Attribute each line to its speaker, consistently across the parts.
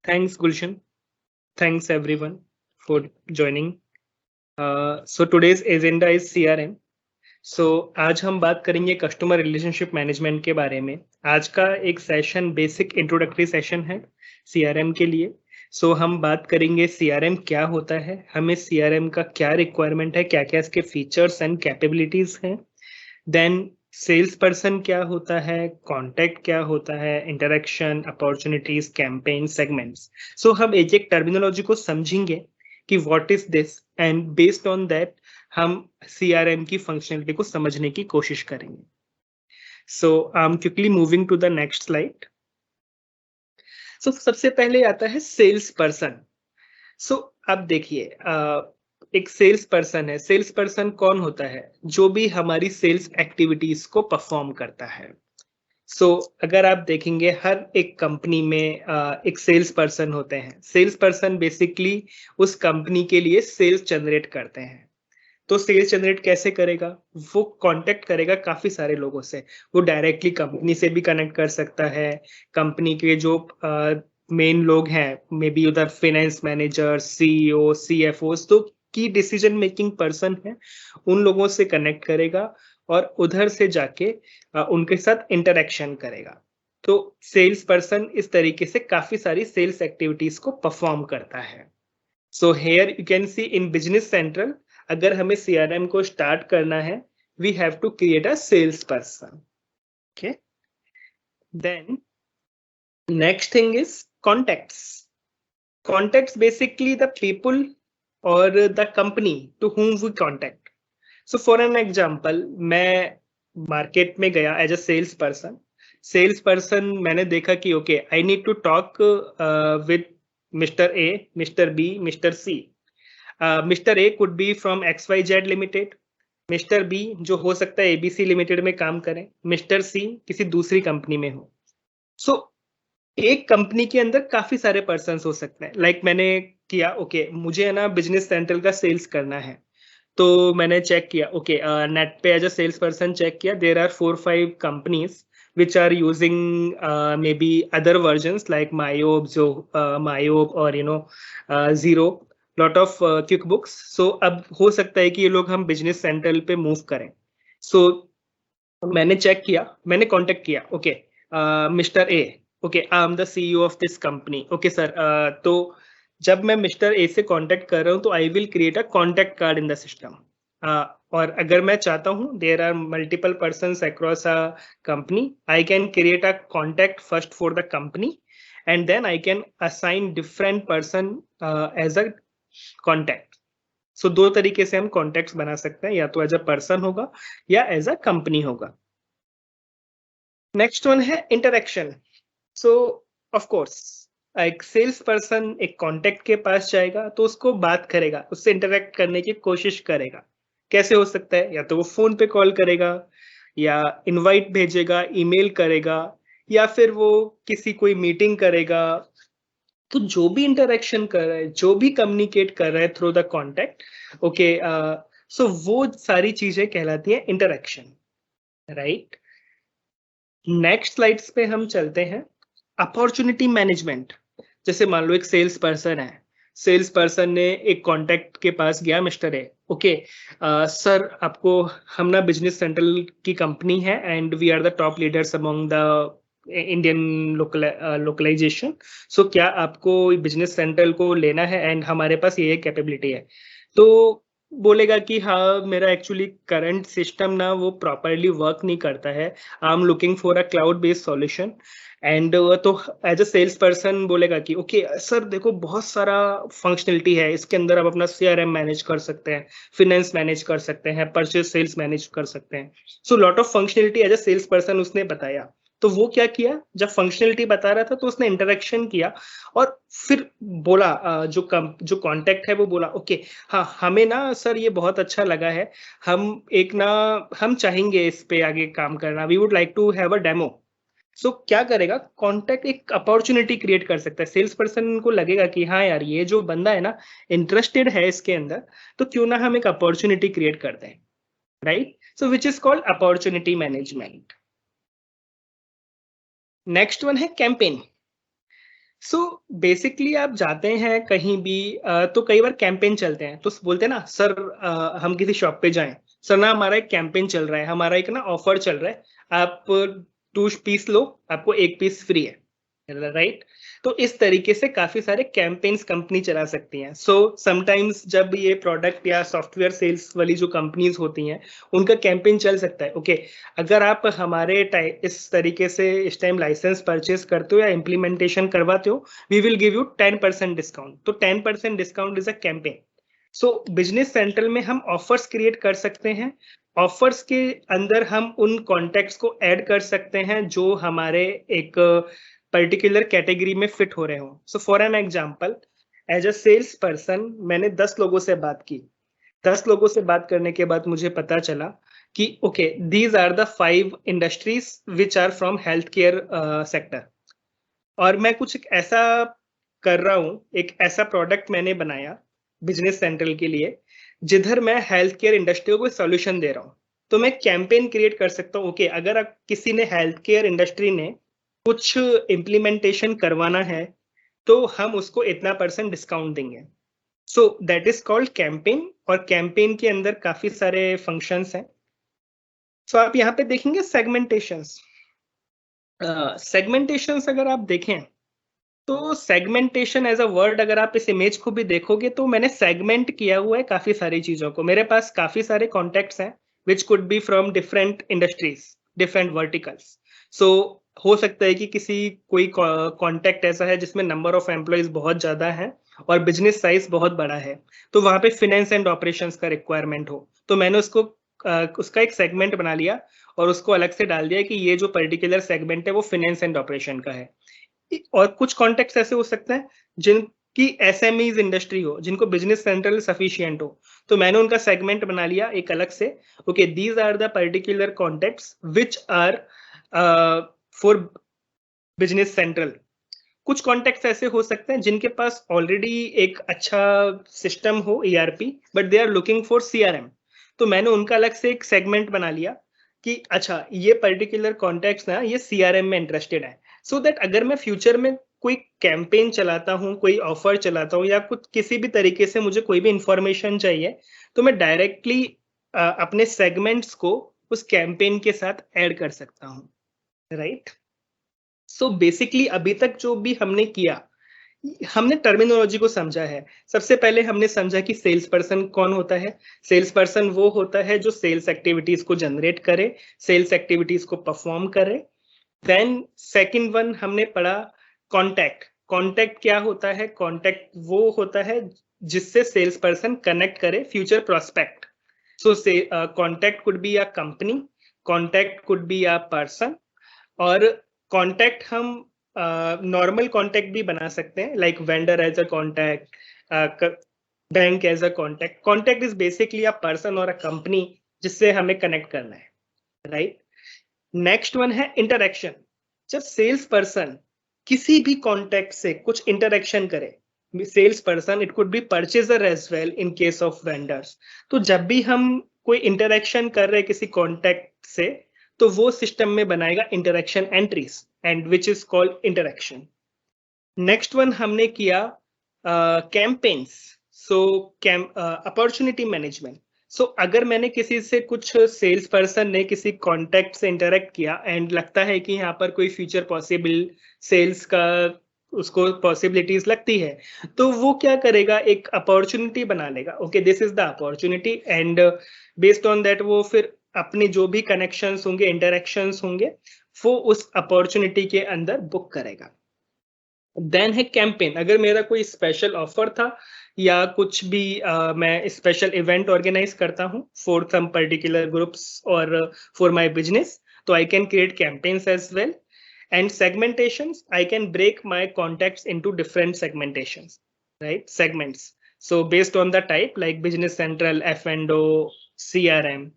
Speaker 1: Thanks, Gulshan. Thanks, everyone, for joining. So today's agenda is CRM. So आज हम बात करेंगे कस्टमर रिलेशनशिप मैनेजमेंट के बारे में। आज का एक सेशन बेसिक इंट्रोडक्टरी सेशन है CRM के लिए। सो हम बात करेंगे CRM क्या होता है, हमें CRM का क्या रिक्वायरमेंट है, क्या क्या इसके फीचर्स एंड कैपेबिलिटीज हैं। देन सेल्स पर्सन क्या होता है, कॉन्टैक्ट क्या होता है, interaction, opportunities, campaign, segments. So हम एक एक टर्मिनोलॉजी को समझेंगे कि what is this and based on that हम CRM की फंक्शनलिटी को समझने की कोशिश करेंगे। So I am quickly moving to the next slide. So सबसे पहले आता है सेल्स पर्सन। सो अब देखिए, एक सेल्स पर्सन है। सेल्स पर्सन कौन होता है? जो भी हमारी सेल्स एक्टिविटीज को परफॉर्म करता है। अगर आप देखेंगे हर एक कंपनी में एक सेल्स पर्सन होते हैं। सेल्स पर्सन बेसिकली उस कंपनी के लिए सेल्स जनरेट करते हैं। तो सेल्स जनरेट कैसे करेगा? वो कांटेक्ट करेगा काफी सारे लोगों से। वो डायरेक्टली कंपनी से भी कनेक्ट कर सकता है। कंपनी के जो मेन लोग हैं, मे बी उधर फाइनेंस मैनेजर, CEO, CFO, तो की डिसीजन मेकिंग पर्सन है, उन लोगों से कनेक्ट करेगा और उधर से जाके उनके साथ इंटरेक्शन करेगा। तो सेल्स पर्सन इस तरीके से काफी सारी सेल्स एक्टिविटीज को परफॉर्म करता है। So here you can see in business central, अगर हमें CRM को स्टार्ट करना है, we have to create a sales person. Okay, then next thing is contacts. Contacts basically the people और the company to whom we contact. So for an example, मैं market में गया as a sales person. Sales person मैंने देखा कि okay, I need to talk with mister A, mister B, mister C. Mister A could be from XYZ limited, mister B जो हो सकता है ABC लिमिटेड में काम करें, मिस्टर सी किसी दूसरी कंपनी में हो। सो एक कंपनी के अंदर काफी सारे पर्सन हो सकते हैं। लाइक मैंने किया, ओके मुझे है ना बिजनेस सेंट्रल का सेल्स करना है, तो मैंने चेक किया, okay net pay as a sales person check किया, there are 4-5 companies which are using maybe other versions like Myob, Myob or Zero, lot of QuickBooks. So अब हो सकता है कि ये लोग हम बिजनेस सेंट्रल पे मूव करें। सो मैंने चेक किया, मैंने कांटेक्ट किया, okay mister A, okay I am the CEO of this company. Okay sir, तो जब मैं मिस्टर ए से कांटेक्ट कर रहा हूँ तो I will create a contact card in the system. और अगर मैं चाहता हूँ, there are multiple persons across a company, I can create a contact first for the company and then I can assign different person as a contact. So दो तरीके से हम contacts बना सकते हैं, या तो एज अ पर्सन होगा या एज अ कंपनी होगा। नेक्स्ट वन है इंटरेक्शन। सो ऑफ कोर्स एक सेल्स पर्सन एक कांटेक्ट के पास जाएगा तो उसको बात करेगा, उससे इंटरेक्ट करने की कोशिश करेगा। कैसे हो सकता है? या तो वो फोन पे कॉल करेगा, या इनवाइट भेजेगा, ईमेल करेगा, या फिर वो किसी कोई मीटिंग करेगा। तो जो भी इंटरेक्शन कर रहा है, जो भी कम्युनिकेट कर रहा है थ्रू द कॉन्टेक्ट, ओके, सो वो सारी चीजें कहलाती है इंटरेक्शन, राइट। नेक्स्ट स्लाइड्स पे हम चलते हैं। Opportunity management. जैसे मान लो एक सेल्स पर्सन है, सेल्स पर्सन ने एक कॉन्टेक्ट के पास गया, मिस्टर ए, ओके सर आपको, हम ना बिजनेस सेंट्रल की कंपनी है and we are the top leaders among the Indian localization. So क्या आपको बिजनेस सेंट्रल को लेना है एंड हमारे पास ये कैपेबिलिटी है। तो बोलेगा कि हाँ, मेरा एक्चुअली करंट सिस्टम ना वो प्रॉपरली वर्क नहीं करता है, I am looking for a cloud based solution. And तो एज अ सेल्स पर्सन बोलेगा कि ओके सर देखो, बहुत सारा फंक्शनलिटी है इसके अंदर, आप अपना CRM मैनेज कर सकते हैं, फिनेंस मैनेज कर सकते हैं, परचेज सेल्स मैनेज कर सकते हैं। So lot of functionality as a sales person उसने बताया। तो वो क्या किया, जब फंक्शनलिटी बता रहा था तो उसने इंटरेक्शन किया और फिर बोला, जो कांटेक्ट है वो बोला, ओके हाँ हमें ना सर ये बहुत अच्छा लगा है, हम एक ना, हम चाहेंगे इस पे आगे काम करना, we would like to have a demo. So क्या करेगा, कॉन्टेक्ट एक अपॉर्चुनिटी क्रिएट कर सकता है। सेल्स पर्सन को लगेगा कि हाँ यार, ये जो बंदा है ना इंटरेस्टेड है इसके अंदर, तो क्यों ना हम एक अपॉर्चुनिटी क्रिएट करते हैं, right. So which is called opportunity management. Next one है कैंपेन। सो बेसिकली आप जाते हैं कहीं भी तो कई बार कैंपेन चलते हैं, तो बोलते हैं ना सर हम किसी शॉप पे जाएं, सर ना हमारा एक कैंपेन चल रहा है, हमारा एक ना ऑफर चल रहा है, आप 2 पीस लो आपको 1 पीस फ्री है, राइट? तो इस तरीके से काफी सारे कैंपेन्स कंपनी चला सकती हैं। सो समटाइम्स जब ये प्रोडक्ट या सॉफ्टवेयर सेल्स वाली जो कंपनीज होती हैं उनका कैंपेन चल सकता है, ओके अगर आप हमारे इस तरीके से इस टाइम लाइसेंस परचेज करते हो या इम्प्लीमेंटेशन करवाते हो, we will give you 10% discount. तो 10% discount is a campaign. So business central में हम ऑफर्स क्रिएट कर सकते हैं, ऑफर्स के अंदर हम उन कॉन्टेक्ट्स को ऐड कर सकते हैं जो हमारे एक पर्टिकुलर कैटेगरी में फिट हो रहे हो। So for an example, as a sales person मैंने 10 लोगों से बात की, 10 लोगों से बात करने के बाद मुझे पता चला कि okay these are the 5 industries which are from health care sector, और मैं कुछ एक ऐसा कर रहा हूँ, एक ऐसा प्रोडक्ट मैंने बनाया बिजनेस सेंट्रल के लिए जिधर मैं हेल्थ केयर इंडस्ट्री को कोई सोल्यूशन दे रहा हूँ। तो मैं कैंपेन क्रिएट कर सकता हूँ, ओके अगर किसी ने हेल्थ केयर इंडस्ट्री ने कुछ इम्प्लीमेंटेशन करवाना है तो हम उसको इतना % डिस्काउंट देंगे। So that is called campaign, और कैंपेन के अंदर काफी सारे फंक्शंस हैं। सो आप यहाँ पे देखेंगे सेगमेंटेशंस। सेगमेंटेशंस अगर आप देखें तो सेगमेंटेशन एज अ वर्ड अगर आप इस इमेज को भी देखोगे तो मैंने सेगमेंट किया हुआ है काफी सारी चीजों को। मेरे पास काफी सारे कॉन्टेक्ट्स हैं which could be from different industries, different verticals. So हो सकता है कि कोई कॉन्टेक्ट ऐसा है जिसमें नंबर ऑफ एम्प्लॉयज बहुत ज्यादा है और बिजनेस साइज बहुत बड़ा है, तो वहां पे फिनेंस एंड ऑपरेशंस का रिक्वायरमेंट हो, तो मैंने उसका एक सेगमेंट बना लिया और उसको अलग से डाल दिया कि ये जो पर्टिकुलर सेगमेंट है वो फिनेंस एंड ऑपरेशन का है। और कुछ कॉन्टेक्ट ऐसे हो सकते हैं जिनकी एसएमईज इंडस्ट्री हो, जिनको बिजनेस सेंट्रल सफिशिएंट हो, तो मैंने उनका सेगमेंट बना लिया एक अलग से, okay these are the particular contacts which are for business central. कुछ कॉन्टेक्ट्स ऐसे हो सकते हैं जिनके पास ऑलरेडी एक अच्छा सिस्टम हो ERP, but they are looking for CRM, तो मैंने उनका अलग से एक सेगमेंट बना लिया कि अच्छा ये पर्टिकुलर कॉन्टेक्ट्स ना ये सीआरएम में इंटरेस्टेड है, सो दैट अगर मैं फ्यूचर में कोई कैंपेन चलाता हूँ, कोई ऑफर चलाता हूँ या कुछ किसी भी तरीके से मुझे कोई भी इंफॉर्मेशन चाहिए तो मैं डायरेक्टली अपने सेगमेंट्स को उस कैंपेन के साथ ऐड कर सकता हूँ, राइट? सो बेसिकली अभी तक जो भी हमने किया, हमने टर्मिनोलॉजी को समझा है। सबसे पहले हमने समझा कि सेल्स पर्सन कौन होता है। सेल्स पर्सन वो होता है जो सेल्स एक्टिविटीज को जनरेट करे, सेल्स एक्टिविटीज को परफॉर्म करे। देन सेकंड वन हमने पढ़ा कॉन्टैक्ट। कॉन्टैक्ट क्या होता है? कॉन्टैक्ट वो होता है जिससे सेल्स पर्सन कनेक्ट करे future prospect. So say contact could be a company, contact could be a person, और कॉन्टैक्ट हम नॉर्मल कॉन्टैक्ट भी बना सकते हैं, like vendor as a contact, bank as a contact. Contact is basically a person और a company जिससे हमें connect करना है, राइट? नेक्स्ट वन है इंटरेक्शन। जब सेल्स पर्सन किसी भी कॉन्टैक्ट से कुछ इंटरेक्शन करे, sales person, it could be purchaser as well in case of vendors, तो जब भी हम कोई इंटरेक्शन कर रहे हैं किसी कॉन्टैक्ट से तो वो सिस्टम में बनाएगा interaction entries, and which is called interaction. Next one हमने किया कैंपेन्स। So opportunity management. सो अगर मैंने किसी से कुछ सेल्स पर्सन ने किसी कॉन्टैक्ट से इंटरेक्ट किया एंड लगता है कि यहाँ पर कोई फ्यूचर पॉसिबल सेल्स का उसको पॉसिबिलिटीज लगती है, तो वो क्या करेगा, एक अपॉर्चुनिटी बना लेगा, okay this is the opportunity, and based on that वो फिर अपने जो भी कनेक्शंस होंगे, इंटरेक्शंस होंगे, वो उस अपॉर्चुनिटी के अंदर बुक करेगा। देन है कैंपेन। अगर मेरा कोई स्पेशल ऑफर था या कुछ भी मैं स्पेशल इवेंट ऑर्गेनाइज करता हूँ फॉर सम पर्टिकुलर ग्रुप्स और फॉर माय बिजनेस, तो I can create campaigns as well. And segmentations, I can break my contacts into different segmentations, right? Segments, so based on the type like business central, एफ&ओ, CRM,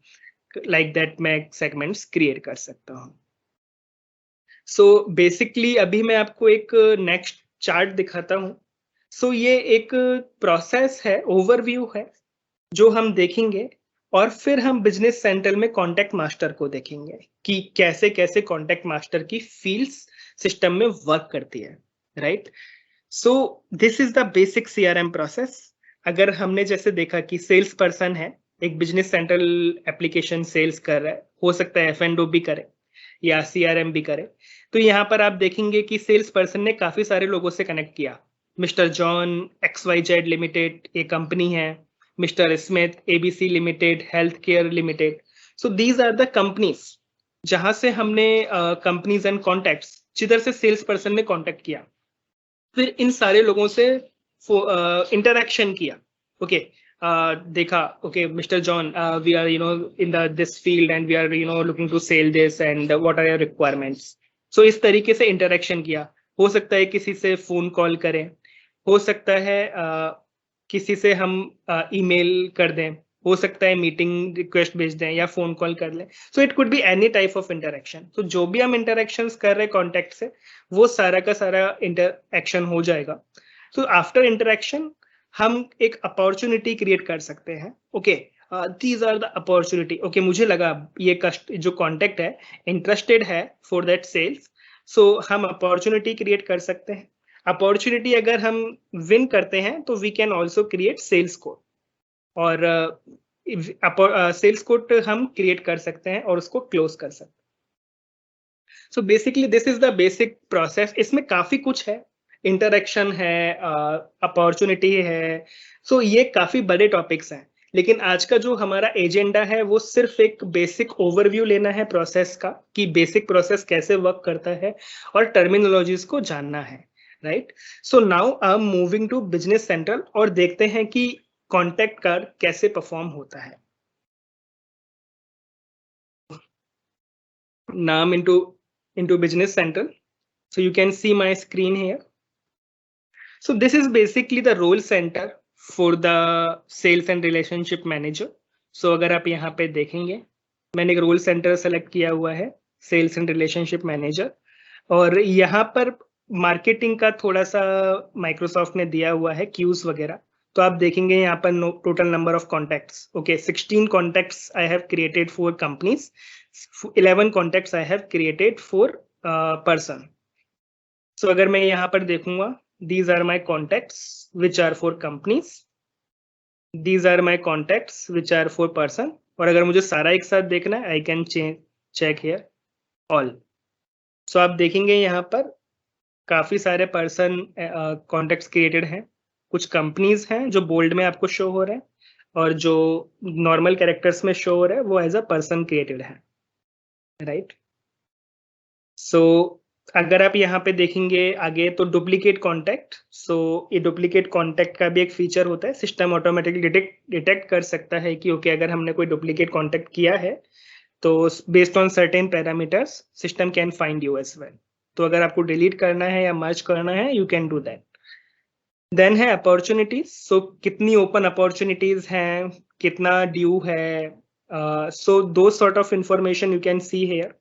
Speaker 1: like that मैं segments create कर सकता हूँ। So basically अभी मैं आपको एक next chart दिखाता हूँ। सो ये एक प्रोसेस है, ओवरव्यू है जो हम देखेंगे, और फिर हम बिजनेस सेंट्रल में कॉन्टैक्ट मास्टर को देखेंगे कि कैसे कैसे कॉन्टैक्ट मास्टर की फील्ड्स सिस्टम में वर्क करती है, right? So this is the basic CRM process. अगर हमने जैसे देखा कि सेल्स पर्सन है, एक बिजनेस सेंट्रल एप्लीकेशन सेल्स कर रहा है, हो सकता है F&O भी करे या CRM भी करे। तो यहाँ पर आप देखेंगे कि सेल्स पर्सन ने काफी सारे लोगों से कनेक्ट किया। मिस्टर जॉन XYZ लिमिटेड ये कंपनी है, mister Smith ABC limited, health care limited. So these are the companies जहां से हमने कंपनीज एंड कॉन्टैक्ट्स जिधर से सेल्स पर्सन ने कॉन्टेक्ट किया, फिर इन सारे लोगों से इंटरेक्शन किया। ओके, देखा okay mister John, we are in the this field and we are looking to sell this and what are your requirements. So इस तरीके से इंटरेक्शन किया। हो सकता है किसी से फोन कॉल करें, हो सकता है किसी से हम ईमेल कर दें, हो सकता है मीटिंग रिक्वेस्ट भेज दें या फोन कॉल कर लें। So it could be any type of interaction. तो जो भी हम इंटरेक्शंस कर रहे हैं कॉन्टेक्ट से, वो सारा का सारा इंटरेक्शन हो जाएगा। तो आफ्टर इंटरेक्शन हम एक अपॉर्चुनिटी क्रिएट कर सकते हैं। Okay, these are the opportunity. Okay, मुझे लगा ये जो कॉन्टेक्ट है इंटरेस्टेड है फॉर दैट सेल्स, सो हम अपॉर्चुनिटी क्रिएट कर सकते हैं। अपॉर्चुनिटी अगर हम विन करते हैं तो we can also create sales code, और सेल्स कोड हम क्रिएट कर सकते हैं और उसको क्लोज कर सकते हैं। So basically this is the basic process. इसमें काफी कुछ है, इंटरेक्शन है, अपॉर्चुनिटी है। सो ये काफी बड़े टॉपिक्स हैं, लेकिन आज का जो हमारा एजेंडा है वो सिर्फ एक बेसिक ओवरव्यू लेना है प्रोसेस का, कि बेसिक प्रोसेस कैसे वर्क करता है और टर्मिनोलॉजीज को जानना है। Right, so now I am moving to business central और देखते हैं कि कॉन्टैक्ट कार्ड कैसे परफॉर्म होता है। Now I'm into Business Central. So you can see my screen here. So this is basically the role center for the sales and relationship manager. So अगर आप यहाँ पे देखेंगे, मैंने एक रोल सेंटर सेलेक्ट किया हुआ है, सेल्स एंड रिलेशनशिप मैनेजर। और यहाँ पर मार्केटिंग का थोड़ा सा माइक्रोसॉफ्ट ने दिया हुआ है क्यूज वगैरह। तो आप देखेंगे यहाँ पर total number of contacts. Okay, 16 contacts I have created for companies, 11 contacts I have created for person. So अगर मैं यहाँ पर देखूंगा, these are my contacts which are for companies, these are my contacts which are for person। और अगर मुझे सारा एक साथ देखना है, I can check here all। सो आप देखेंगे यहाँ पर काफी सारे पर्सन कॉन्टेक्ट्स क्रिएटेड हैं। कुछ कंपनीज हैं जो बोल्ड में आपको शो हो रहे हैं, और जो नॉर्मल कैरेक्टर्स में शो हो रहा है वो एज अ पर्सन क्रिएटेड है। राइट, सो अगर आप यहाँ पे देखेंगे आगे तो डुप्लीकेट कॉन्टैक्ट। सो ये डुप्लीकेट कॉन्टैक्ट का भी एक फीचर होता है, सिस्टम ऑटोमेटिकली डिटेक्ट कर सकता है कि ओके अगर हमने कोई डुप्लीकेट कॉन्टैक्ट किया है तो based on certain parameters system can find you as well. तो अगर आपको डिलीट करना है या मर्ज करना है, you can do that. Then है अपॉर्चुनिटीज। सो कितनी ओपन अपॉर्चुनिटीज हैं, कितना ड्यू है, सो दो sort of information you can see here.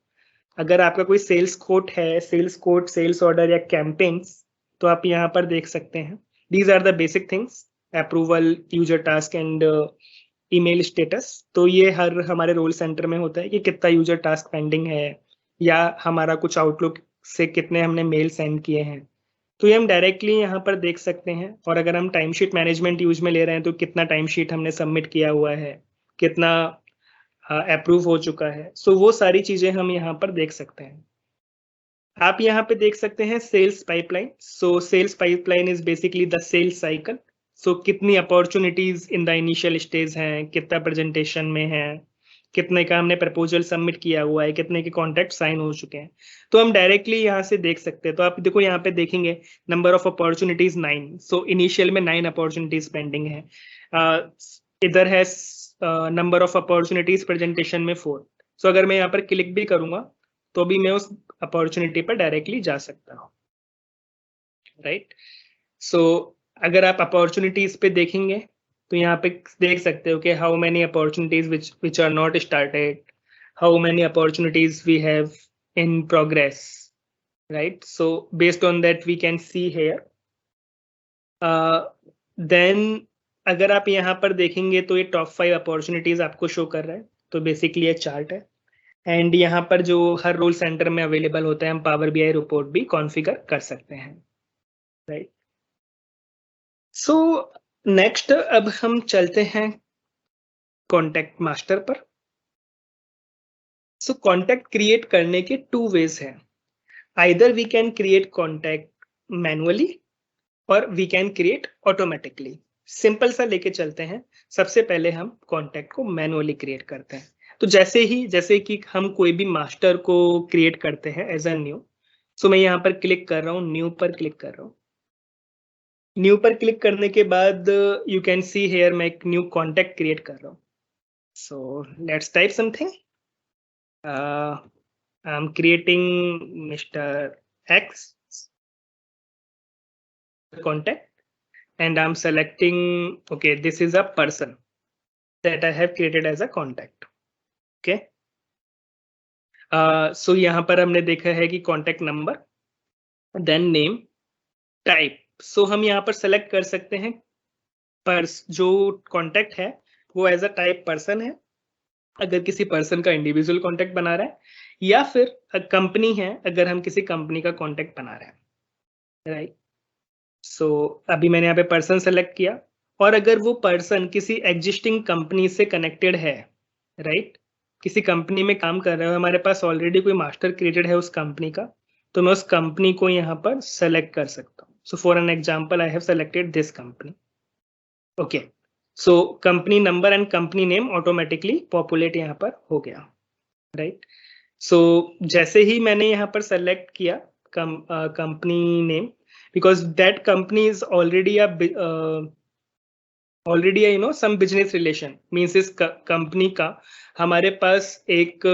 Speaker 1: अगर आपका कोई सेल्स कोड है, सेल्स कोड, सेल्स ऑर्डर या कैंपेन्स, तो आप यहाँ पर देख सकते हैं। These are the basic things, approval, user task and email status. तो ये हर हमारे रोल सेंटर में होता है कि कितना यूजर टास्क पेंडिंग है, या हमारा कुछ आउटलुक से कितने हमने मेल सेंड किए हैं, तो ये हम डायरेक्टली यहाँ पर देख सकते हैं। और अगर हम टाइम शीट मैनेजमेंट यूज में ले रहे हैं तो कितना टाइम शीट हमने सबमिट किया हुआ है, कितना अप्रूव हो चुका है। सो वो सारी चीजें हम यहाँ पर देख सकते हैं। आप यहाँ पे देख सकते हैं sales pipeline. So sales pipeline is basically the sales cycle. So कितनी opportunities in the initial stage हैं, कितना प्रेजेंटेशन में है, कितने का हमने प्रपोजल सबमिट किया हुआ है, कितने के कॉन्ट्रैक्ट साइन हो चुके हैं, तो हम डायरेक्टली यहाँ से देख सकते हैं। तो आप देखो यहाँ पे देखेंगे number of opportunities 9। So initial में 9 अपॉर्चुनिटीज पेंडिंग है। इधर है नंबर ऑफ अपॉर्चुनिटीज प्रेजेंटेशन में 4। सो अगर मैं यहाँ पर क्लिक भी करूंगा तो भी मैं उस अपॉर्चुनिटी पर डायरेक्टली जा सकता हूँ। राइट, सो अगर आप अपॉर्चुनिटीज पे देखेंगे तो यहाँ पे देख सकते हो कि how many opportunities which are not started, how many opportunities we have in progress. Right, so based on that we can see here. Then अगर आप यहाँ पर देखेंगे तो ये टॉप 5 अपॉर्चुनिटीज आपको शो कर रहा है। तो बेसिकली ये चार्ट है, एंड यहाँ पर जो हर रोल सेंटर में अवेलेबल होता है, हम पावर BI रिपोर्ट भी कॉन्फ़िगर कर सकते हैं। राइट, सो नेक्स्ट अब हम चलते हैं कॉन्टैक्ट मास्टर पर। सो कॉन्टैक्ट क्रिएट करने के 2 वेज हैं। Either we can create contact manually और we can create automatically. Simple सा लेके चलते हैं। सबसे पहले हम कॉन्टैक्ट को मैनुअली क्रिएट करते हैं। तो जैसे कि हम कोई भी मास्टर को क्रिएट करते हैं एज अ न्यू। सो मैं यहाँ पर क्लिक कर रहा हूँ, न्यू पर क्लिक कर रहा हूँ। न्यू पर क्लिक करने के बाद यू कैन सी हेयर मैं एक न्यू कॉन्टैक्ट क्रिएट कर रहा हूँ। So let's type something. I am creating mister x contact and I'm selecting, okay, this is a person that I have created as a contact. Okay. So यहाँ पर हमने देखा है कि contact number, then name, type. So हम यहाँ पर select कर सकते हैं जो contact है वो as a type person है, अगर किसी person का individual contact बना रहा है, या फिर कंपनी है अगर हम किसी कंपनी का contact बना रहे हैं, right? सो अभी मैंने यहाँ पे पर्सन सेलेक्ट किया, और अगर वो पर्सन किसी एग्जिस्टिंग कंपनी से कनेक्टेड है, राइट, किसी कंपनी में काम कर रहे हो, हमारे पास ऑलरेडी कोई मास्टर क्रिएटेड है उस कंपनी का, तो मैं उस कंपनी को यहाँ पर सेलेक्ट कर सकता हूँ। सो for an example I have selected this company. Okay, so company number and company name automatically populate यहाँ पर हो गया, राइट। सो जैसे ही मैंने यहाँ पर सेलेक्ट किया company name, because that company is already some business relation, means इस कंपनी का हमारे पास एक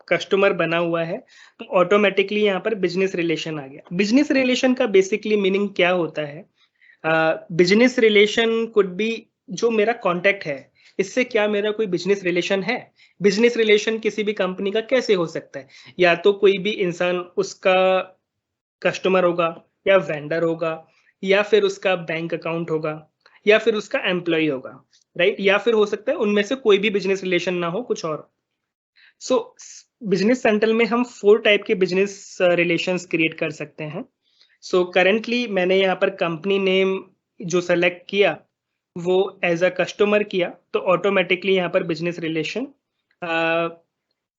Speaker 1: कस्टमर बना हुआ है, तो ऑटोमेटिकली यहाँ पर बिजनेस रिलेशन आ गया। बिजनेस रिलेशन का बेसिकली मीनिंग क्या होता है? बिजनेस रिलेशन कुड बी, जो मेरा कॉन्टैक्ट है इससे क्या मेरा कोई बिजनेस रिलेशन है? बिजनेस रिलेशन किसी भी कंपनी का कैसे हो सकता है? या तो कोई भी इंसान उसका कस्टमर होगा, या वेंडर होगा, या फिर उसका बैंक अकाउंट होगा, या फिर उसका एम्प्लॉय होगा, राइट, या फिर हो सकता है उनमें से कोई भी बिजनेस रिलेशन ना हो, कुछ और। सो बिजनेस सेंट्रल में हम 4 टाइप के बिजनेस रिलेशंस क्रिएट कर सकते हैं। सो करेंटली मैंने यहाँ पर कंपनी नेम जो सेलेक्ट किया वो एज अ कस्टमर किया, तो ऑटोमेटिकली यहाँ पर बिजनेस रिलेशन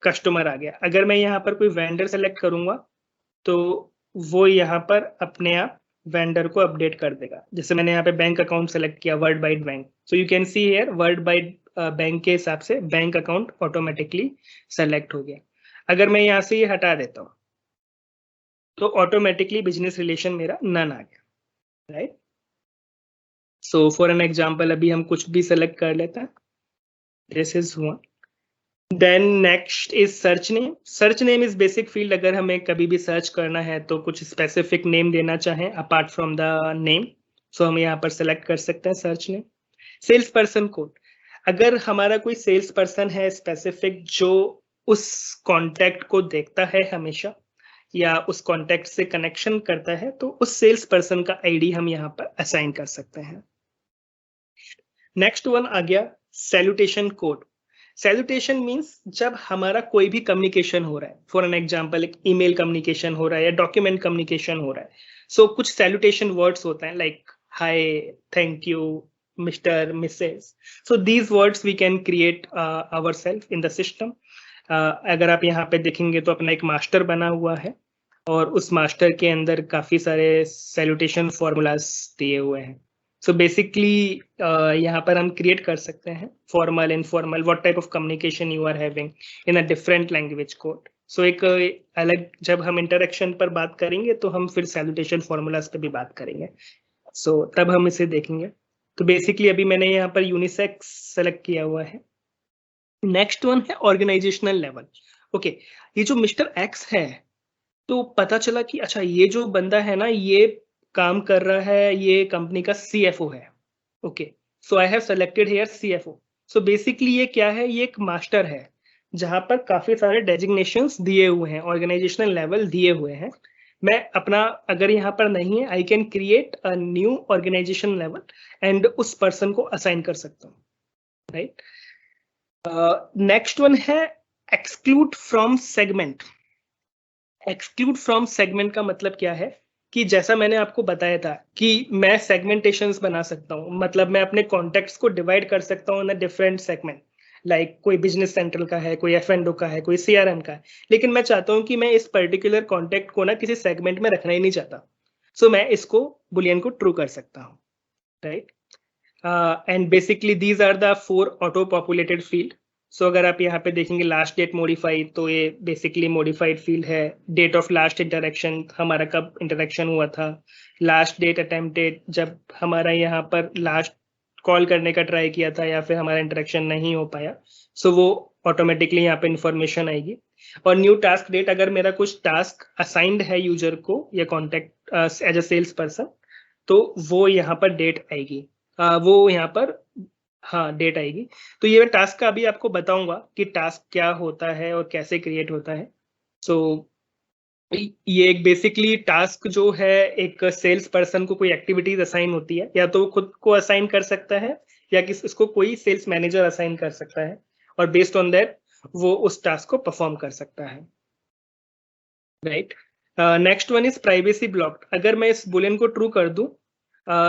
Speaker 1: कस्टमर आ गया। अगर मैं यहाँ पर कोई वेंडर सेलेक्ट करूंगा तो वो यहाँ पर अपने आप वेंडर को अपडेट कर देगा। जैसे मैंने यहाँ पे बैंक अकाउंट सेलेक्ट किया, world wide bank, so you can see here world wide bank के हिसाब से बैंक अकाउंट ऑटोमेटिकली सेलेक्ट हो गया। अगर मैं यहाँ से ये हटा देता हूँ तो ऑटोमेटिकली बिजनेस रिलेशन मेरा नन आ गया, right. So for an example अभी हम कुछ भी सेलेक्ट कर लेते हैं, this is one. Then next is search name. Search name is basic field. अगर हमें कभी भी सर्च करना है तो कुछ स्पेसिफिक नेम देना चाहें apart from the name, so हम यहाँ पर सेलेक्ट कर सकते हैं search name. Sales person code, अगर हमारा कोई सेल्स पर्सन है स्पेसिफिक जो उस कॉन्टैक्ट को देखता है हमेशा या उस कॉन्टैक्ट से कनेक्शन करता है, तो उस सेल्स पर्सन का आईडी हम यहाँ पर असाइन कर सकते हैं। नेक्स्ट वन आ गया सैल्यूटेशन कोड। सैल्यूटेशन मीन्स जब हमारा कोई भी कम्युनिकेशन हो रहा है, फॉर एन एग्जाम्पल एक ईमेल कम्युनिकेशन हो रहा है या डॉक्यूमेंट कम्युनिकेशन हो रहा है, सो कुछ सैल्यूटेशन वर्ड्स होते हैं like hi, thank you, mister, missus. So these words we can create ourself in the system. अगर आप यहाँ पे देखेंगे तो अपना एक मास्टर बना हुआ है और उस मास्टर के अंदर काफी सारे सैल्यूटेशन फॉर्मूलाज दिए हुए हैं। सो बेसिकली यहाँ पर हम क्रिएट कर सकते हैं formal, informal, what type of communication you are having in a different language code. So एक अलग, जब हम इंटरेक्शन पर बात करेंगे तो हम फिर सैल्यूटेशन फॉर्मूलाज पे भी बात करेंगे, सो तब हम इसे देखेंगे। तो बेसिकली अभी मैंने यहाँ पर यूनिसेक्स सेलेक्ट किया हुआ है। नेक्स्ट वन है ऑर्गेनाइजेशनल लेवल। ओके, ये जो मिस्टर एक्स है, तो पता चला कि अच्छा ये जो बंदा है ना ये काम कर रहा है, ये कंपनी का सीएफओ है। Okay, so I have selected here CFO. So basically ये क्या है? ये एक मास्टर है जहां पर काफी सारे डेजिग्नेशंस दिए हुए हैं, ऑर्गेनाइजेशनल लेवल दिए हुए हैं। मैं अपना, अगर यहाँ पर नहीं है, I can create a new organisation level and उस पर्सन को असाइन कर सकता हूँ, राइट। नेक्स्ट वन है exclude from segment. Exclude from segment का मतलब क्या है? कि जैसा मैंने आपको बताया था कि मैं सेगमेंटेशंस बना सकता हूँ, मतलब मैं अपने कॉन्टेक्ट्स को डिवाइड कर सकता हूँ इन अ डिफरेंट सेगमेंट, लाइक कोई बिजनेस सेंट्रल का है, कोई एफ&ओ का है, कोई सीआरएम का है, लेकिन मैं चाहता हूँ कि मैं इस पर्टिकुलर कॉन्टेक्ट को ना किसी सेगमेंट में रखना ही नहीं चाहता, सो मैं इसको बुलियन को ट्रू कर सकता हूँ, right. And basically these are the 4 auto populated field. So अगर आप यहाँ पे देखेंगे लास्ट डेट मॉडिफाइड, तो ये बेसिकली मॉडिफाइड फील्ड है। डेट ऑफ लास्ट इंटरेक्शन, हमारा कब इंटरेक्शन हुआ था। लास्ट डेट अटेम्प्टेड, जब हमारा यहाँ पर लास्ट कॉल करने का ट्राई किया था या फिर हमारा इंटरेक्शन नहीं हो पाया, सो वो ऑटोमेटिकली यहाँ पे इंफॉर्मेशन आएगी। और न्यू टास्क डेट, अगर मेरा कुछ टास्क असाइंड है यूजर को या contact as a sales person, तो वो यहाँ पर डेट आएगी, वो यहाँ पर हाँ डेट आएगी। तो ये मैं टास्क का अभी आपको बताऊंगा कि टास्क क्या होता है और कैसे क्रिएट होता है। सो ये एक बेसिकली टास्क जो है, एक सेल्स पर्सन को कोई एक्टिविटीज असाइन होती है, या तो वो खुद को असाइन कर सकता है या इसको कोई सेल्स मैनेजर असाइन कर सकता है, और बेस्ड ऑन दैट वो उस टास्क को परफॉर्म कर सकता है, right. Next one is privacy blocked. अगर मैं इस बुलियन को ट्रू कर दूं,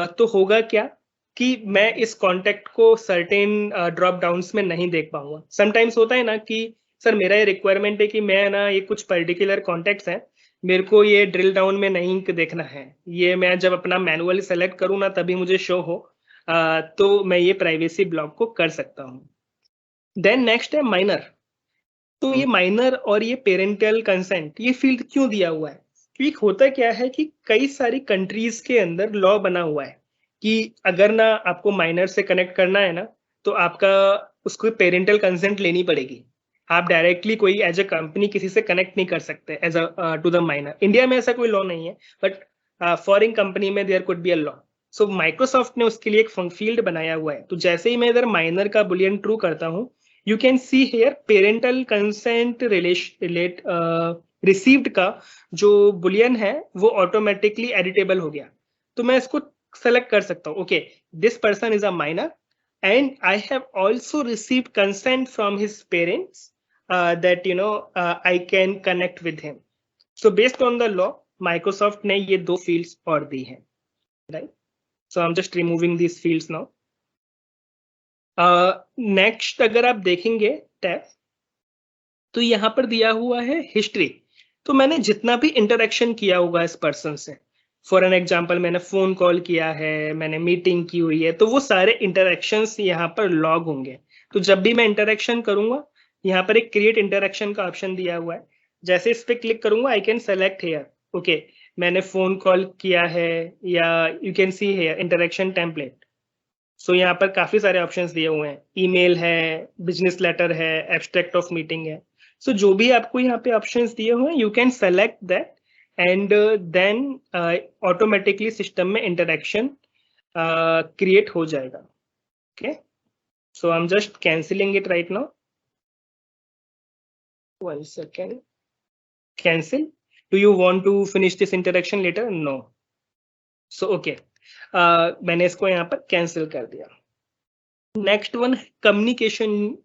Speaker 1: तो होगा क्या कि मैं इस कॉन्टेक्ट को सर्टेन ड्रॉप डाउन्स में नहीं देख पाऊंगा। समटाइम्स होता है ना कि सर मेरा ये रिक्वायरमेंट है कि मैं ना ये कुछ पर्टिकुलर कॉन्टेक्ट्स हैं, मेरे को ये ड्रिल डाउन में नहीं देखना है, ये मैं जब अपना मैनुअली सेलेक्ट करूँ ना तभी मुझे शो हो, तो मैं ये प्राइवेसी ब्लॉक को कर सकता हूँ। देन नेक्स्ट है माइनर। तो ये माइनर और ये पेरेंटल कंसेंट, ये फील्ड क्यों दिया हुआ है? क्योंकि होता क्या है कि कई सारी कंट्रीज के अंदर लॉ बना हुआ है कि अगर ना आपको माइनर से कनेक्ट करना है ना, तो आपका उसको पेरेंटल कंसेंट लेनी पड़ेगी। आप डायरेक्टली कोई एज अ कंपनी किसी से कनेक्ट नहीं कर सकते as a to the minor. India में ऐसा कोई लॉ नहीं है, बट फॉरेन कंपनी में there could be a law. So Microsoft ने उसके लिए एक फील्ड बनाया हुआ है। तो जैसे ही मैं इधर माइनर का बुलियन ट्रू करता हूँ, you can see here parental consent relate received का जो बुलियन है वो ऑटोमेटिकली एडिटेबल हो गया। तो मैं इसको सेलेक्ट कर सकता हूँ, okay this person is a minor and I have also received consent from his parents that you know I can connect with him. So based on the law Microsoft ने ये 2 फील्ड्स और दी हैं, right. So I am just removing this fields now. Next अगर आप देखेंगे tab, तो यहाँ पर दिया हुआ है हिस्ट्री। तो मैंने जितना भी इंटरेक्शन किया होगा इस पर्सन से, फॉर एन एग्जांपल मैंने फोन कॉल किया है, मैंने मीटिंग की हुई है, तो वो सारे इंटरेक्शंस यहाँ पर लॉग होंगे। तो जब भी मैं इंटरेक्शन करूंगा, यहाँ पर एक क्रिएट इंटरेक्शन का ऑप्शन दिया हुआ है। जैसे इस पे क्लिक करूंगा, I can select here, okay मैंने फोन कॉल किया है, या you can see here interaction template. So यहाँ पर काफी सारे ऑप्शंस दिए हुए हैं, ईमेल है, बिजनेस लेटर है, एब्स्ट्रैक्ट ऑफ मीटिंग है। सो जो भी आपको यहाँ पे ऑप्शंस दिए हुए हैं, you can select that and then automatically system में इंटरेक्शन क्रिएट हो जाएगा। Okay, so I am just cancelling it right now. 1 second, cancel. Do you want to finish this interaction later? No. So okay, मैंने इसको यहाँ पर cancel कर दिया। Next one communication.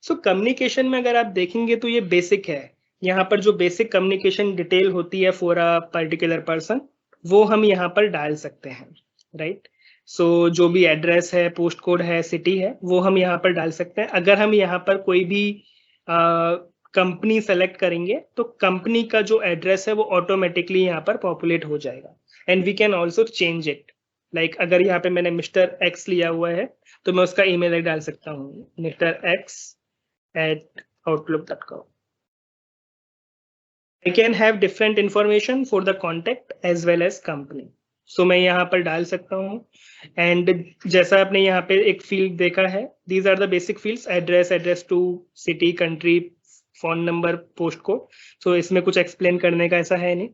Speaker 1: So communication में अगर आप देखेंगे तो ये बेसिक है। यहाँ पर जो बेसिक कम्युनिकेशन डिटेल होती है फॉर अ पर्टिकुलर पर्सन, वो हम यहाँ पर डाल सकते हैं, राइट। सो जो भी एड्रेस है, पोस्ट कोड है, सिटी है, वो हम यहाँ पर डाल सकते हैं। अगर हम यहाँ पर कोई भी कंपनी सेलेक्ट करेंगे तो कंपनी का जो एड्रेस है वो ऑटोमेटिकली यहाँ पर पॉपुलेट हो जाएगा। And we can also change it, like अगर यहाँ पे मैंने मिस्टर एक्स लिया हुआ है तो मैं उसका ईमेल डाल सकता हूँ, mrx@outlook.com. I can have different information for the contact as well as company. So मैं यहाँ पर डाल सकता हूँ। एंड जैसा आपने यहाँ पे एक फील्ड देखा है, these are the basic fields, address to city, country, phone number, post code. So इसमें कुछ एक्सप्लेन करने का ऐसा है नहीं।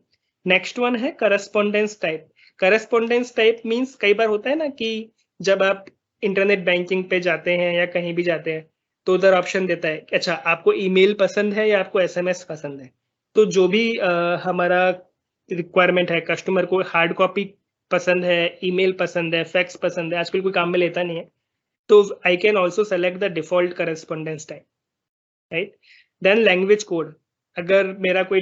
Speaker 1: नेक्स्ट वन है correspondence type. Correspondence type means कई बार होता है ना कि जब आप इंटरनेट बैंकिंग पे जाते हैं या कहीं भी जाते हैं, तो उधर ऑप्शन देता है कि अच्छा आपको ईमेल पसंद है या आपको एसएमएस पसंद है। तो जो भी हमारा रिक्वायरमेंट है, कस्टमर को हार्ड कॉपी पसंद है, ईमेल पसंद है, फैक्स पसंद है, आजकल कोई काम में लेता नहीं है, तो I can also select the default correspondence type, right. Then language code. अगर मेरा कोई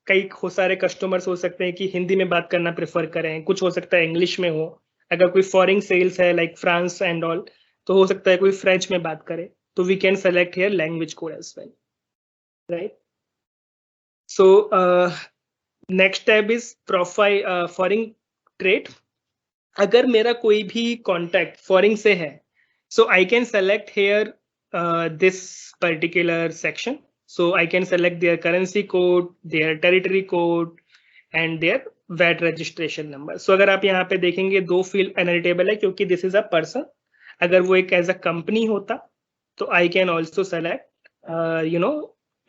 Speaker 1: कई सारे कस्टमर्स हो सकते हैं कि हिंदी में बात करना प्रेफर करें, कुछ हो सकता है इंग्लिश में हो। अगर कोई फॉरेन सेल्स है लाइक फ्रांस एंड ऑल, तो हो सकता है कोई फ्रेंच में बात करे, तो we can select here language code as well, right. So next tab is profile foreign trade. अगर मेरा कोई भी कॉन्टैक्ट फॉरेन से है, so I can select here this particular section. So I can select their currency code, their territory code and their VAT registration number. So अगर आप यहाँ पे देखेंगे दो फील्ड एनरिटेबल है क्योंकि दिस इज अ पर्सन। अगर वो एक एज अ कंपनी होता तो I can also select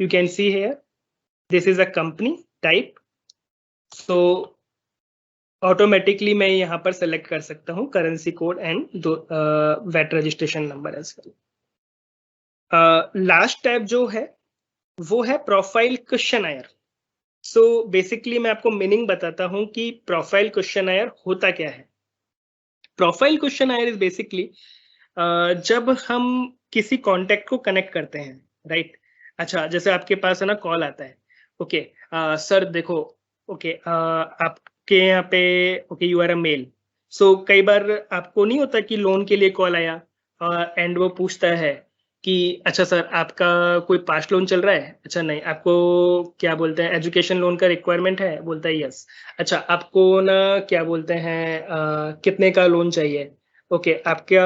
Speaker 1: you can see here this is a company type. So automatically मैं यहाँ पर सेलेक्ट कर सकता हूँ currency code and VAT registration number as well. Last tab जो है वो है प्रोफाइल क्वेश्चनायर। सो बेसिकली मैं आपको मीनिंग बताता हूँ कि प्रोफाइल क्वेश्चनायर होता क्या है। प्रोफाइल क्वेश्चनायर इज बेसिकली जब हम किसी कॉन्टेक्ट को कनेक्ट करते हैं, राइट। अच्छा, जैसे आपके पास है ना कॉल आता है, ओके सर देखो, ओके आपके यहाँ पे okay you are a mail. So कई बार आपको नहीं होता कि लोन के लिए कॉल आया एंड वो पूछता है कि अच्छा सर आपका कोई पास्ट लोन चल रहा है, अच्छा नहीं, आपको क्या बोलते हैं एजुकेशन लोन का रिक्वायरमेंट है, बोलता है यस, अच्छा आपको ना क्या बोलते हैं कितने का लोन चाहिए, ओके आपका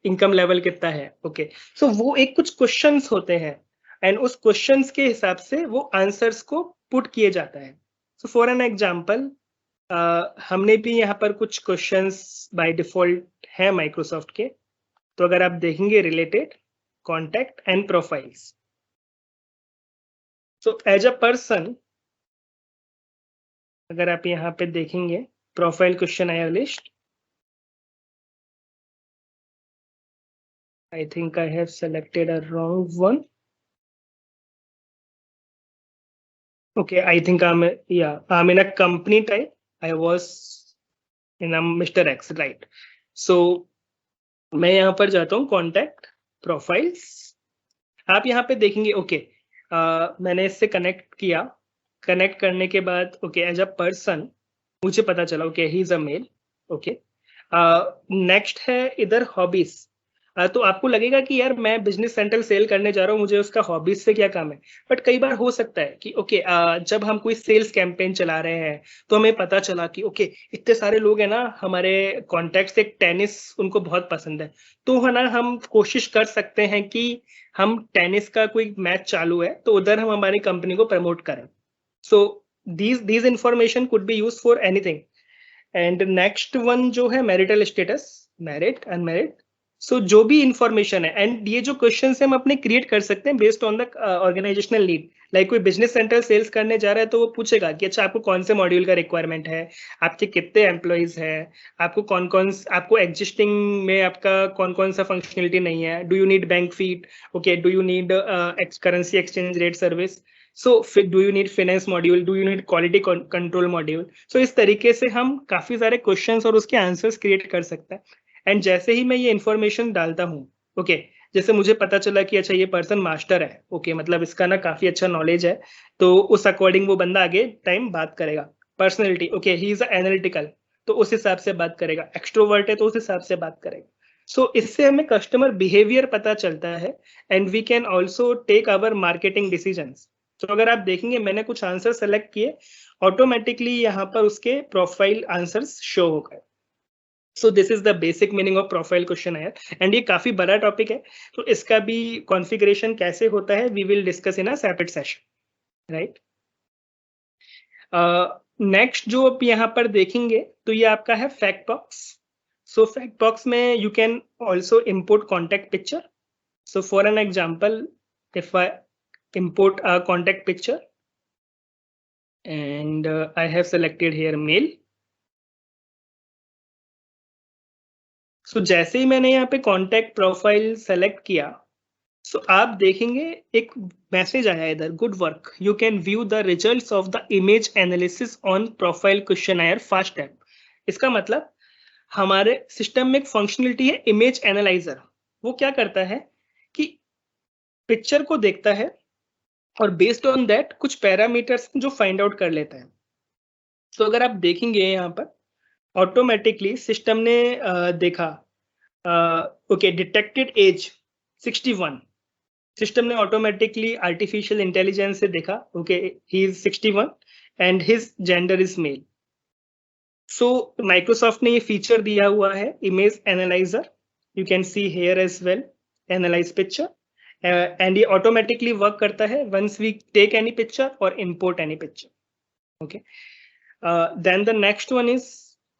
Speaker 1: इनकम लेवल कितना है, ओके। सो वो एक कुछ क्वेश्चंस होते हैं एंड उस क्वेश्चंस के हिसाब से वो आंसर्स को पुट किए जाता है। सो फॉर एन एग्जांपल हमने भी यहाँ पर कुछ क्वेश्चंस बाय डिफॉल्ट है माइक्रोसॉफ्ट के, तो अगर आप देखेंगे related contact and profiles, so as a person अगर आप यहाँ पे देखेंगे profile questionnaire list, I think I have selected a wrong one. Okay, I think I'm in a company type. I was in a Mr. X, right? So मैं यहाँ पर जाता हूँ कॉन्टैक्ट प्रोफाइल्स। आप यहाँ पे देखेंगे ओके मैंने इससे कनेक्ट किया, कनेक्ट करने के बाद ओके एज अ पर्सन मुझे पता चला okay he is a male, okay. Next है इधर हॉबीज। तो आपको लगेगा कि यार मैं बिजनेस सेंट्रल सेल करने जा रहा हूँ, मुझे उसका हॉबीज से क्या काम है। बट कई बार हो सकता है कि ओके जब हम कोई सेल्स कैंपेन चला रहे हैं तो हमें पता चला कि ओके इतने सारे लोग हैं ना हमारे कॉन्टैक्ट से, टेनिस उनको बहुत पसंद है, तो है ना हम कोशिश कर सकते हैं कि हम टेनिस का कोई मैच चालू है तो उधर हम हमारी कंपनी को प्रमोट करें। सो these information could be used for anything. And next one जो है मैरिटल स्टेटस, मैरिड अनमैरिड। सो जो भी इंफॉर्मेशन है एंड ये जो क्वेश्चन हम अपने क्रिएट कर सकते हैं based on the organisational need. Like कोई बिजनेस सेंटर सेल्स करने जा रहा है तो वो पूछेगा कि अच्छा आपको कौन से मॉड्यूल का रिक्वायरमेंट है, आपके कितने एम्प्लॉइज है, आपको कौन कौन आपको एग्जिस्टिंग में आपका कौन कौन सा फंक्शनलिटी नहीं है, do you need bank feed, okay do you need currency exchange rate service, so do you need finance module, do you need quality control module. So इस तरीके से हम काफी सारे क्वेश्चंस और उसके आंसर्स क्रिएट कर सकते हैं। एंड जैसे ही मैं ये इन्फॉर्मेशन डालता हूँ, ओके जैसे मुझे पता चला कि अच्छा ये पर्सन मास्टर है, ओके मतलब इसका ना काफी अच्छा नॉलेज है, तो उस अकॉर्डिंग वो बंदा आगे टाइम बात करेगा। Personality okay he is analytical, तो उस हिसाब से बात करेगा। एक्सट्रोवर्ट है तो उस हिसाब से बात करेगा। सो इससे हमें कस्टमर बिहेवियर पता चलता है and we can also take our marketing decisions. तो अगर आप देखेंगे मैंने कुछ आंसर सेलेक्ट किए, ऑटोमेटिकली यहाँ पर उसके प्रोफाइल आंसर्स शो हो गए। सो this is the basic meaning of profile questionnaire and ये काफी बड़ा टॉपिक है, तो इसका भी कॉन्फ़िगरेशन कैसे होता है we will discuss in a separate session, right. Next जो आप यहाँ पर देखेंगे तो ये आपका है fact box. So fact box में you can also import contact picture. So for an example if I import a contact picture and I have selected here mail. So जैसे ही मैंने यहाँ पे कॉन्टैक्ट प्रोफाइल सेलेक्ट किया, सो आप देखेंगे एक message आया इधर, good work, you can view the results of the image analysis on profile questionnaire fast app. इसका मतलब हमारे सिस्टम में एक फंक्शनलिटी है इमेज एनालाइजर। वो क्या करता है कि पिक्चर को देखता है और बेस्ड ऑन दैट कुछ पैरामीटर्स जो फाइंड आउट कर लेता है। तो अगर आप देखेंगे यहाँ पर ऑटोमेटिकली सिस्टम ने देखा ओके डिटेक्टेड एज 61, सिस्टम ने ऑटोमेटिकली आर्टिफिशियल इंटेलिजेंस से देखा okay he is 61 and his gender is male. So Microsoft ने ये फीचर दिया हुआ है image analyser, you can see here as well, analyse picture, and ये ऑटोमेटिकली वर्क करता है once we take any picture और import any picture. Okay, then the next one is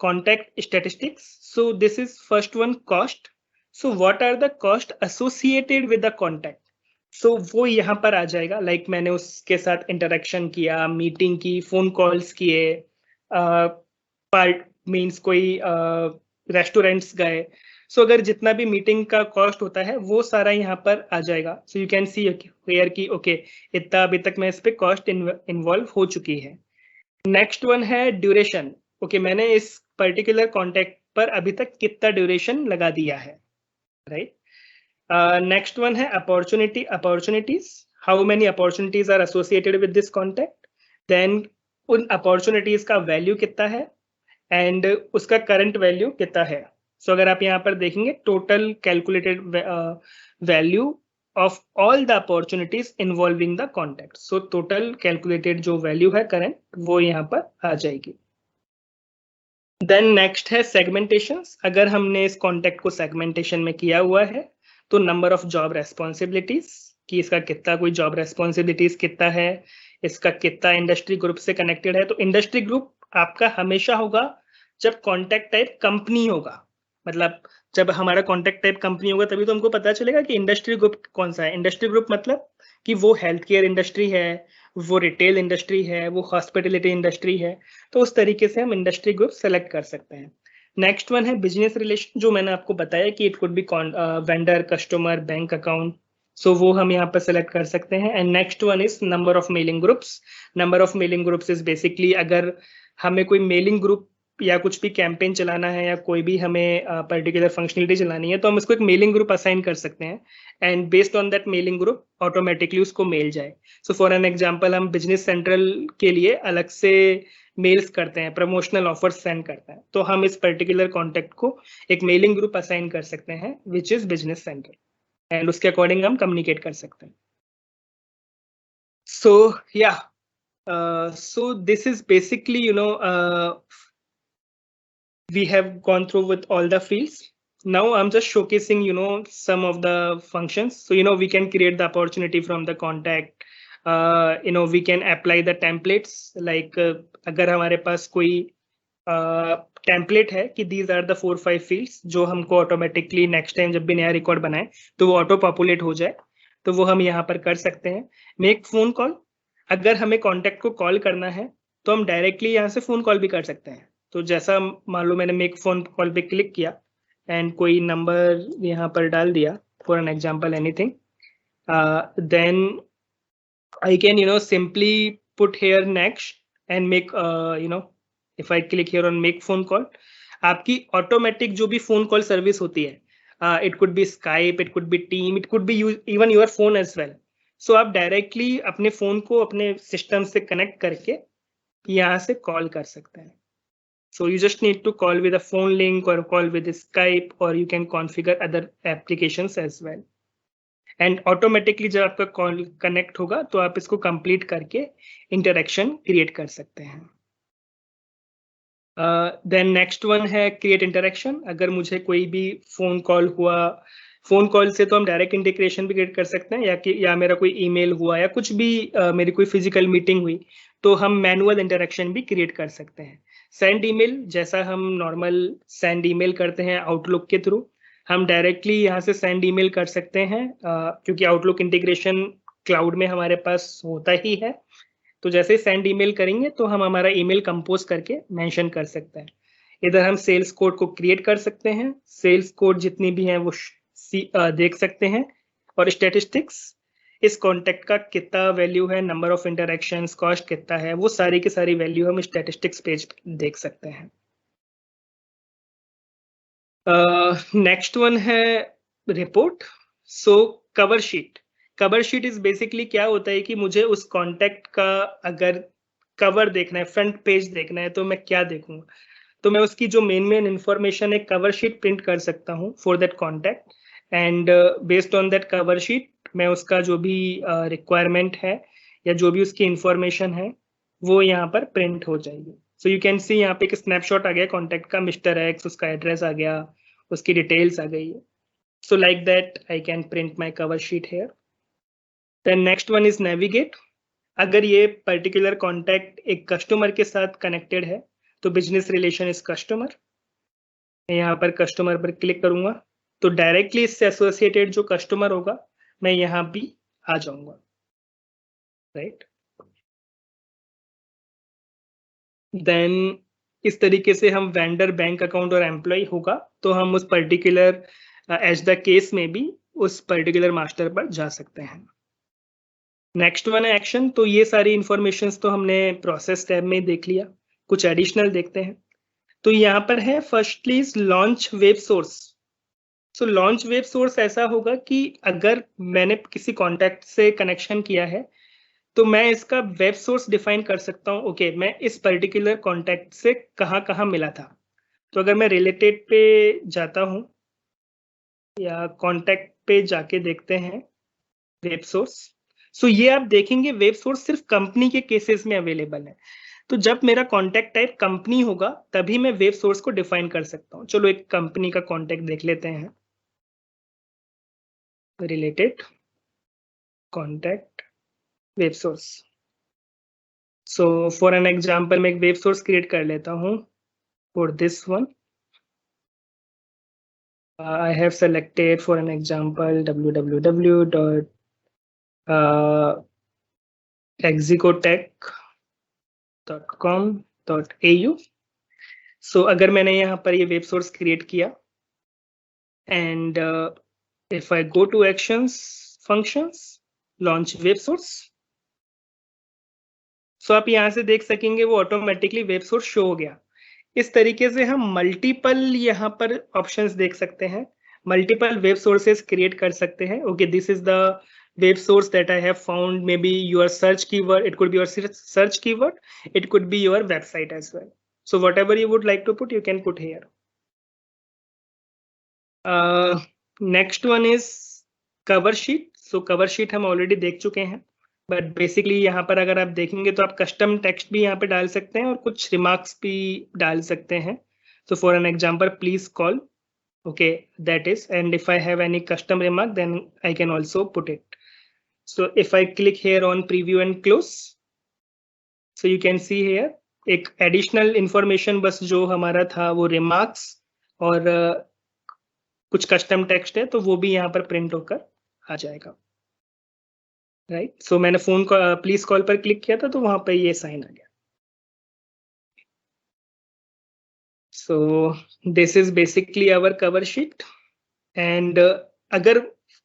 Speaker 1: contact statistics. So this is first one, cost. So what are the cost associated with the contact? So वो यहाँ पर आ जाएगा, like मैंने उसके साथ interaction किया, meeting की, फोन कॉल्स किए, पार्ट मीन्स कोई रेस्टोरेंट्स गए। सो अगर जितना भी मीटिंग का कॉस्ट होता है वो सारा यहाँ पर आ जाएगा। So you can see here की ओके इतना अभी तक मैं इस पे कॉस्ट इन्वॉल्व हो चुकी है। नेक्स्ट वन है ड्यूरेशन। ओके, मैंने इस पर्टिकुलर कॉन्टेक्ट पर अभी तक कितना ड्यूरेशन लगा दिया है, राइट। नेक्स्ट वन है opportunities, how many opportunities are associated with this contact, then उन अपॉर्चुनिटीज का वैल्यू कितना है एंड उसका करंट वैल्यू कितना है। सो अगर आप यहाँ पर देखेंगे total calculated value of all the opportunities involving the contact. So total calculated जो value है current वो यहाँ पर आ जाएगी। Then next है segmentations। अगर हमने इस contact को segmentation में किया हुआ है तो number of job responsibilities कि इसका कितना कोई job responsibilities कितना है, इसका कितना industry group से connected है। तो industry group आपका हमेशा होगा जब contact type company होगा, मतलब जब हमारा कॉन्टेक्ट टाइप कंपनी होगा तभी तो हमको पता चलेगा कि इंडस्ट्री ग्रुप कौन सा है। इंडस्ट्री ग्रुप मतलब कि वो हेल्थ केयर इंडस्ट्री है, वो रिटेल इंडस्ट्री है, वो हॉस्पिटलिटी इंडस्ट्री है। तो उस तरीके से हम इंडस्ट्री ग्रुप सेलेक्ट कर सकते हैं। नेक्स्ट वन है बिजनेस रिलेशन, जो मैंने आपको बताया कि it could be vendor, customer, bank account. So वो हम यहाँ पर सेलेक्ट कर सकते हैं। And next one is number of mailing groups. Number of mailing groups is basically अगर हमें कोई मेलिंग ग्रुप या कुछ भी कैंपेन चलाना है या कोई भी हमें पर्टिकुलर फंक्शनलिटी चलानी है तो हम इसको एक मेलिंग ग्रुप असाइन कर सकते हैं and based on that mailing group automatically उसको मेल जाए। सो फॉर एन एग्जांपल हम बिजनेस सेंट्रल के लिए अलग से मेल्स करते हैं, प्रमोशनल ऑफर्स सेंड करते हैं, तो हम इस पर्टिकुलर कॉन्टेक्ट को एक मेलिंग ग्रुप असाइन कर सकते हैं which is business central and उसके अकॉर्डिंग हम कम्युनिकेट कर सकते हैं। सो या सो this is basically we have gone through with all the fields. Now I'm just showcasing some of the functions. So we can create the opportunity from the contact. We can apply the templates like अगर हमारे पास कोई template है कि these are the 4-5 fields जो हमको automatically next time जब भी नया रिकॉर्ड बनाए तो वो ऑटो पॉपुलेट हो जाए, तो वो हम यहाँ पर कर सकते हैं। मेक फोन कॉल, अगर हमें कॉन्टेक्ट को कॉल करना है तो हम डायरेक्टली यहाँ से फोन कॉल भी कर सकते हैं। तो जैसा मान लो मैंने मेक फोन कॉल पे क्लिक किया एंड कोई नंबर यहाँ पर डाल दिया for an example anything, then I can simply put here next and make if I click here on make phone call, आपकी ऑटोमेटिक जो भी फोन कॉल सर्विस होती है, it could be Skype, it could be team, it could be even your phone as well. So आप directly अपने phone को अपने system से कनेक्ट करके यहाँ से कॉल कर सकते हैं। So you just need to call with a phone link or call with Skype, or you can configure other applications as well. And automatically जब आपका कॉल कनेक्ट होगा तो आप इसको कंप्लीट करके इंटरेक्शन क्रिएट कर सकते हैं। देन नेक्स्ट वन है क्रिएट इंटरेक्शन। अगर मुझे कोई भी फोन कॉल हुआ, फोन कॉल से तो हम डायरेक्ट इंटीग्रेशन भी क्रिएट कर सकते हैं या मेरा कोई ईमेल हुआ या कुछ भी मेरी कोई फिजिकल मीटिंग हुई तो हम मैनुअल इंटरेक्शन भी क्रिएट कर सकते हैं। सेंड ईमेल, जैसा हम नॉर्मल सेंड ईमेल करते हैं आउटलुक के थ्रू, हम डायरेक्टली यहाँ से सेंड ईमेल कर सकते हैं क्योंकि आउटलुक इंटीग्रेशन क्लाउड में हमारे पास होता ही है। तो जैसे सेंड ईमेल करेंगे तो हम हमारा ईमेल कंपोज करके मेंशन कर सकते हैं। इधर हम सेल्स कोड को क्रिएट कर सकते हैं, सेल्स कोड जितनी भी हैं वो देख सकते हैं, और स्टैटिस्टिक्स, इस कॉन्टेक्ट का कितना वैल्यू है, नंबर ऑफ इंटरेक्शंस, कॉस्ट कितना है, वो सारी की सारी वैल्यू हम स्टैटिस्टिक्स पेज देख सकते हैं। नेक्स्ट वन है report. So cover sheet, cover sheet is basically क्या होता है कि मुझे उस कॉन्टैक्ट का अगर कवर देखना है, फ्रंट पेज देखना है, तो मैं क्या देखूंगा? तो मैं उसकी जो मेन इंफॉर्मेशन है कवर शीट प्रिंट कर सकता हूँ for that contact, and based on that cover sheet मैं उसका जो भी रिक्वायरमेंट है या जो भी उसकी इंफॉर्मेशन है वो यहाँ पर प्रिंट हो जाएगी। सो यू कैन सी यहाँ पे एक स्नैपशॉट आ गया कॉन्टैक्ट का, मिस्टर एक्स, उसका एड्रेस आ गया, उसकी डिटेल्स आ गई है। So like that I can print my cover sheet here. Then next one is navigate. अगर ये particular contact एक कस्टमर के साथ कनेक्टेड है तो बिजनेस रिलेशन इज कस्टमर, मैं यहाँ पर कस्टमर पर क्लिक करूंगा तो डायरेक्टली इससे एसोसिएटेड जो कस्टमर होगा मैं यहाँ भी आ जाऊंगा, राइट। देन इस तरीके से हम वेंडर, बैंक अकाउंट और एम्प्लॉय होगा तो हम उस पर्टिकुलर एज द केस में भी उस पर्टिकुलर मास्टर पर जा सकते हैं। नेक्स्ट वन है एक्शन। तो ये सारी इंफॉर्मेशन तो हमने प्रोसेस टैब में देख लिया, कुछ एडिशनल देखते हैं। तो यहाँ पर है firstly is launch web source. So launch web source ऐसा होगा कि अगर मैंने किसी कॉन्टैक्ट से कनेक्शन किया है तो मैं इसका वेब सोर्स डिफाइन कर सकता हूँ। ओके, मैं इस पर्टिकुलर कॉन्टैक्ट से कहाँ कहाँ मिला था। तो अगर मैं रिलेटेड पे जाता हूँ या कॉन्टैक्ट पे जाके देखते हैं वेब सोर्स, सो ये आप देखेंगे वेब सोर्स सिर्फ कंपनी के केसेस में अवेलेबल है। तो जब मेरा कॉन्टैक्ट टाइप कंपनी होगा तभी मैं वेब सोर्स को डिफाइन कर सकता हूँ। चलो एक कंपनी का कॉन्टैक्ट देख लेते हैं, related contact web source. So for an example मैं एक वेब सोर्स क्रिएट कर लेता हूँ for this one. I have selected for an example www.exicotech.com.au। So अगर मैंने यहाँ पर ये वेब सोर्स क्रिएट किया and if I go to actions, functions, launch web source, so आप यहाँ से देख सकेंगे वो ऑटोमेटिकली वेब सोर्स शो हो गया। इस तरीके से हम मल्टीपल यहाँ पर ऑप्शंस देख सकते हैं, मल्टीपल वेब सोर्सेस क्रिएट कर सकते हैं। Okay, this is the web source that I have found, maybe your search keyword, it could be your search keyword, it could be your website as well. So whatever you would like to put, you can put here. Next one is cover sheet. So cover sheet हम already देख चुके हैं, but basically यहाँ पर अगर आप देखेंगे तो आप कस्टम टेक्स्ट भी यहाँ पे डाल सकते हैं और कुछ रिमार्क्स भी डाल सकते हैं। So for an example, please call. Okay, that is, and if I have any custom remark, then I can also put it. So if I click here on preview and close, so you can see here एक additional information बस जो हमारा था वो remarks और कुछ custom text है तो वो भी यहाँ पर print होकर आ जाएगा, राइट। सो मैंने फोन को प्लीज कॉल पर क्लिक किया था तो वहां पर ये साइन आ गया। So this is basically our cover sheet. And अगर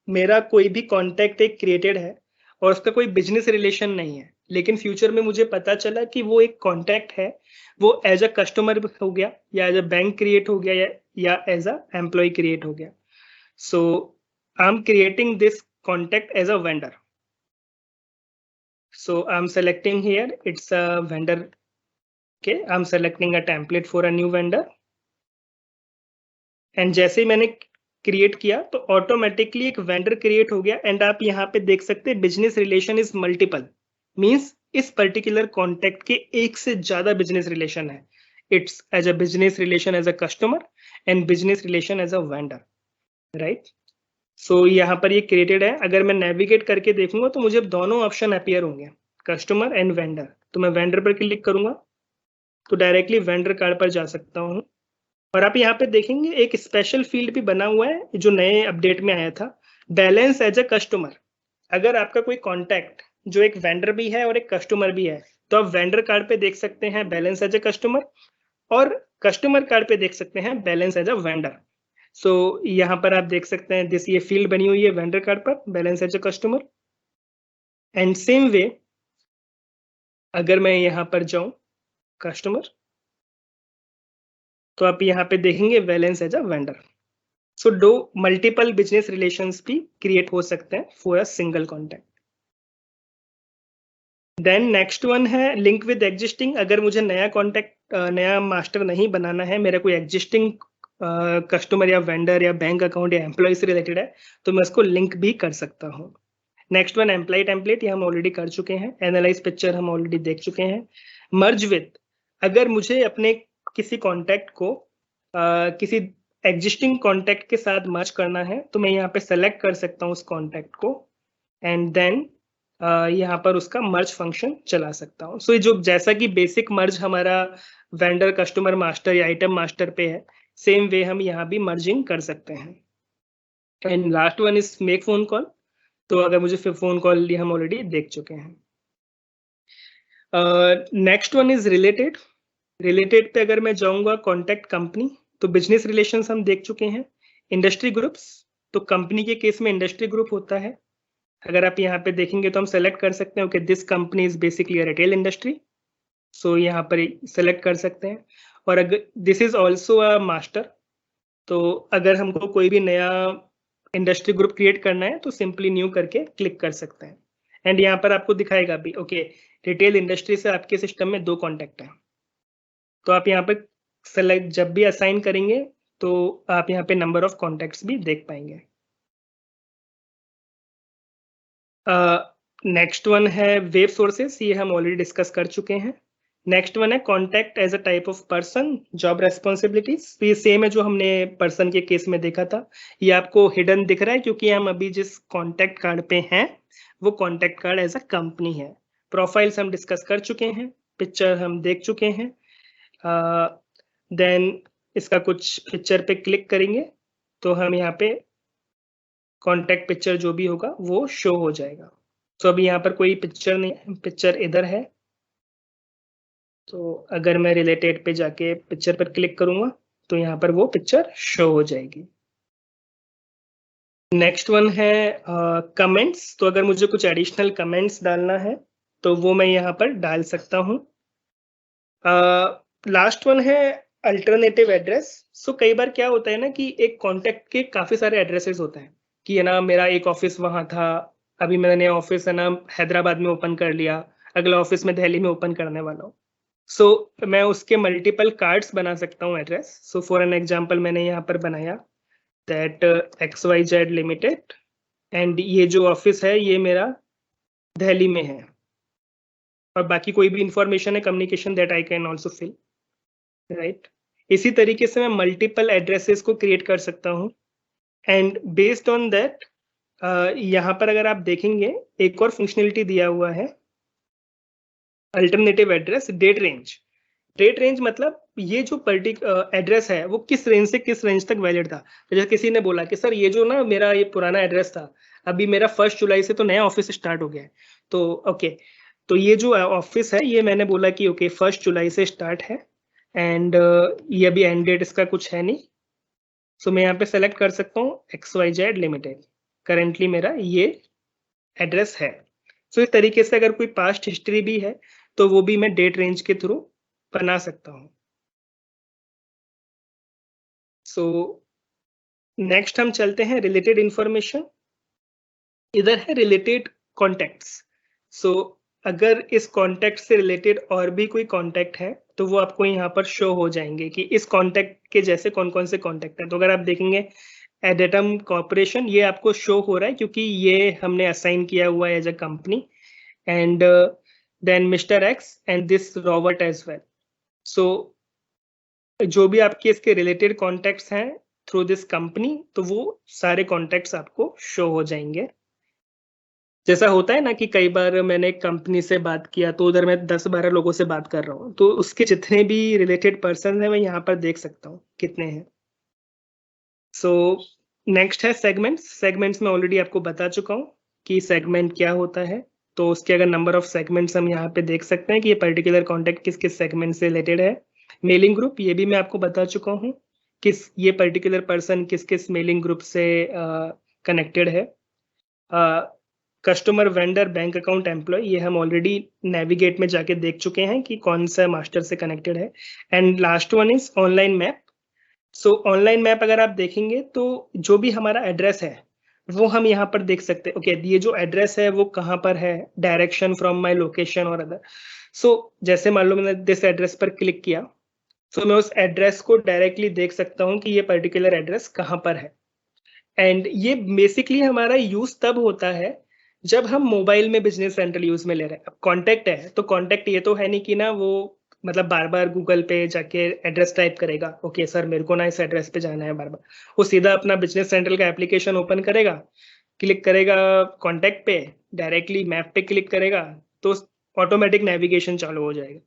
Speaker 1: मेरा कोई भी कॉन्टैक्ट एक क्रिएटेड है और उसका कोई बिजनेस रिलेशन नहीं है, लेकिन फ्यूचर में मुझे पता चला कि वो एक कॉन्टैक्ट है, वो एज अ कस्टमर हो गया या एज अ बैंक क्रिएट हो गया या एज अ एम्प्लॉय क्रिएट हो गया। So I am creating this contact as a vendor. So I'm selecting here, it's a vendor. Okay, I'm selecting a template for a new vendor. And जैसे ही मैंने create किया तो automatically एक vendor create हो गया। And आप यहाँ पे देख सकते हैं business relation is multiple, means इस पर्टिकुलर कॉन्टैक्ट के एक से ज्यादा बिजनेस रिलेशन है। It's as a business relation as a customer and business relation as a vendor, right. So यहाँ पर ये क्रिएटेड है। अगर मैं नेविगेट करके देखूंगा तो मुझे दोनों ऑप्शन अपीयर होंगे, कस्टमर एंड वेंडर। तो मैं वेंडर पर क्लिक करूंगा तो डायरेक्टली वेंडर कार्ड पर जा सकता हूँ। और आप यहाँ पे देखेंगे एक स्पेशल फील्ड भी बना हुआ है जो नए अपडेट में आया था, बैलेंस एज अ कस्टमर। अगर आपका कोई कॉन्टैक्ट जो एक वेंडर भी है और एक कस्टमर भी है तो आप वेंडर कार्ड पे देख सकते हैं बैलेंस एज अ कस्टमर और कस्टमर कार्ड पे देख सकते हैं बैलेंस एज अ वेंडर। सो यहाँ पर आप देख सकते हैं दिस ये फील्ड बनी हुई है वेंडर कार्ड पर, balance as a customer. And same way अगर मैं यहाँ पर जाऊं कस्टमर तो आप यहाँ पे देखेंगे balance as a vendor. So दो मल्टीपल बिजनेस रिलेशंस भी क्रिएट हो सकते हैं for a single contact. Then next one है लिंक विद एग्जिस्टिंग। अगर मुझे नया कॉन्टैक्ट नया मास्टर नहीं बनाना है, मेरा कोई एग्जिस्टिंग कस्टमर या वेंडर या बैंक अकाउंट या एम्प्लॉय से रिलेटेड है, तो मैं उसको लिंक भी कर सकता हूँ। नेक्स्ट वन एम्प्लॉय टेम्पलेट, ये हम ऑलरेडी कर चुके हैं। एनालाइज पिक्चर हम ऑलरेडी देख चुके हैं। मर्ज विद, अगर मुझे अपने किसी कॉन्टैक्ट को किसी एग्जिस्टिंग कॉन्टैक्ट के साथ मर्ज करना है, तो मैं यहाँ पे सेलेक्ट कर सकता हूँ उस कॉन्टैक्ट को एंड देन यहाँ पर उसका मर्ज फंक्शन चला सकता हूँ। सो जो जैसा कि बेसिक मर्ज हमारा वेंडर कस्टमर मास्टर या आइटम मास्टर पे है, सेम वे हम यहाँ भी मर्जिंग कर सकते हैं। And last one is make phone call. तो अगर मुझे फिर फोन कॉल हम ऑलरेडी देख चुके हैं। Next one is related. Related पे अगर मैं जाऊंगा कॉन्टैक्ट कंपनी, तो बिजनेस रिलेशंस हम देख चुके हैं। इंडस्ट्री ग्रुप्स, तो कंपनी के केस में इंडस्ट्री ग्रुप होता है। अगर आप यहाँ पे देखेंगे तो हम सेलेक्ट कर सकते हैं, okay this company is basically retail industry, so यहाँ पर सेलेक्ट कर सकते हैं। और अगर this is also a master, तो अगर हमको कोई भी नया इंडस्ट्री ग्रुप क्रिएट करना है तो सिंपली न्यू करके क्लिक कर सकते हैं। एंड यहाँ पर आपको दिखाएगा भी, ओके रिटेल इंडस्ट्री से आपके सिस्टम में 2 कॉन्टैक्ट हैं। तो आप यहाँ पे सेलेक्ट जब भी असाइन करेंगे तो आप यहाँ पे नंबर ऑफ कॉन्टैक्ट्स भी देख पाएंगे। नेक्स्ट वन है वेब सोर्सेस, ये हम ऑलरेडी डिस्कस कर चुके हैं। नेक्स्ट वन है contact as a type of person, job responsibilities. तो ये सेम है जो हमने पर्सन के केस में देखा था। ये आपको हिडन दिख रहा है क्योंकि हम अभी जिस कॉन्टैक्ट कार्ड पे हैं वो contact card as a company है। प्रोफाइल्स हम डिस्कस कर चुके हैं, पिक्चर हम देख चुके हैं। देन इसका कुछ पिक्चर पे क्लिक करेंगे तो हम यहाँ पे कॉन्टैक्ट पिक्चर जो भी होगा वो शो हो जाएगा। तो अभी यहाँ पर कोई पिक्चर नहीं है, पिक्चर इधर है। तो अगर मैं रिलेटेड पे जाके पिक्चर पर क्लिक करूंगा तो यहाँ पर वो पिक्चर शो हो जाएगी। नेक्स्ट वन है कमेंट्स। तो अगर मुझे कुछ एडिशनल कमेंट्स डालना है तो वो मैं यहाँ पर डाल सकता हूँ। लास्ट वन है अल्टरनेटिव एड्रेस। सो कई बार क्या होता है ना कि एक कॉन्टैक्ट के काफी सारे एड्रेसेस होते हैं कि है ना मेरा एक ऑफिस वहां था, अभी मैंने ऑफिस है ना हैदराबाद में ओपन कर लिया, अगला ऑफिस में दिल्ली में ओपन करने वाला हूँ। सो मैं उसके मल्टीपल कार्ड्स बना सकता हूँ address. So for an example मैंने यहाँ पर बनाया दैट XYZ लिमिटेड एंड ये जो ऑफिस है ये मेरा दिल्ली में है, और बाकी कोई भी इंफॉर्मेशन है communication that I can also fill, right. इसी तरीके से मैं मल्टीपल एड्रेसेस को क्रिएट कर सकता हूँ एंड बेस्ड ऑन दैट यहाँ पर अगर आप देखेंगे एक और फंक्शनलिटी दिया हुआ है alternative address date range. Date range मतलब ये जो एड्रेस है वो किस रेंज से किस रेंज तक वैलिड था। तो जैसे किसी ने बोला कि सर ये जो ना मेरा ये पुराना एड्रेस था, अभी मेरा 1 जुलाई से तो नया ऑफिस स्टार्ट हो गया है, तो ओके तो ये जो ऑफिस है ये मैंने बोला कि ओके 1 जुलाई से स्टार्ट है एंड ये अभी एंड डेट इसका कुछ है नहीं। सो मैं यहाँ पे सेलेक्ट कर सकता हूँ XYZ लिमिटेड, करेंटली मेरा ये एड्रेस है। सो इस तरीके से अगर कोई पास्ट हिस्ट्री भी है तो वो भी मैं डेट रेंज के थ्रू बना सकता हूँ। सो नेक्स्ट हम चलते हैं रिलेटेड इंफॉर्मेशन। इधर है रिलेटेड कॉन्टैक्ट्स। सो अगर इस कॉन्टैक्ट से रिलेटेड और भी कोई कॉन्टैक्ट है तो वो आपको यहाँ पर शो हो जाएंगे कि इस कॉन्टैक्ट के जैसे कौन कौन से कॉन्टैक्ट हैं। तो अगर आप देखेंगे एडेटम कॉर्पोरेशन ये आपको शो हो रहा है क्योंकि ये हमने असाइन किया हुआ है as a company and then mister X and this Robert as well. So जो भी आपके इसके रिलेटेड कॉन्टैक्ट्स हैं थ्रू दिस कंपनी तो वो सारे कॉन्टैक्ट्स आपको शो हो जाएंगे। जैसा होता है ना कि कई बार मैंने एक कंपनी से बात किया तो उधर मैं 10-12 लोगों से बात कर रहा हूँ, तो उसके जितने भी रिलेटेड पर्सन हैं मैं यहाँ पर देख सकता हूँ कितने हैं। सो नेक्स्ट है सेगमेंट्स। सेगमेंट्स में ऑलरेडी आपको बता चुका हूँ कि सेगमेंट क्या होता है। तो उसके अगर नंबर ऑफ सेगमेंट्स हम यहाँ पे देख सकते हैं कि ये पर्टिकुलर कॉन्टैक्ट किस किस सेगमेंट से रिलेटेड है। मेलिंग ग्रुप ये भी मैं आपको बता चुका हूँ किस ये पर्टिकुलर पर्सन किस किस मेलिंग ग्रुप से कनेक्टेड है। Customer vendor bank account employ ये हम ऑलरेडी नेविगेट में जाके देख चुके हैं कि कौन सा मास्टर से कनेक्टेड है। And last one is online map. So online map अगर आप देखेंगे तो जो भी हमारा एड्रेस है वो हम यहाँ पर देख सकते हैं। ओके, ये जो एड्रेस है वो कहाँ पर है, डायरेक्शन फ्रॉम माय लोकेशन और अदर। सो जैसे मान लो मैंने दिस एड्रेस पर क्लिक किया, तो मैं उस एड्रेस को डायरेक्टली देख सकता हूँ कि ये पर्टिकुलर एड्रेस कहाँ पर है। एंड ये बेसिकली हमारा यूज तब होता है जब हम मोबाइल में बिजनेस सेंट्रल यूज में ले रहे हैं। अब कॉन्टैक्ट है तो कॉन्टैक्ट ये तो है नहीं कि ना वो मतलब बार बार गूगल पे जाके एड्रेस टाइप करेगा, ओके सर मेरे को ना इस एड्रेस पे जाना है बार बार। वो सीधा अपना बिजनेस सेंट्रल का एप्लीकेशन ओपन करेगा, क्लिक करेगा कॉन्टैक्ट पे, डायरेक्टली मैप पे क्लिक करेगा तो ऑटोमेटिक नेविगेशन चालू हो जाएगा।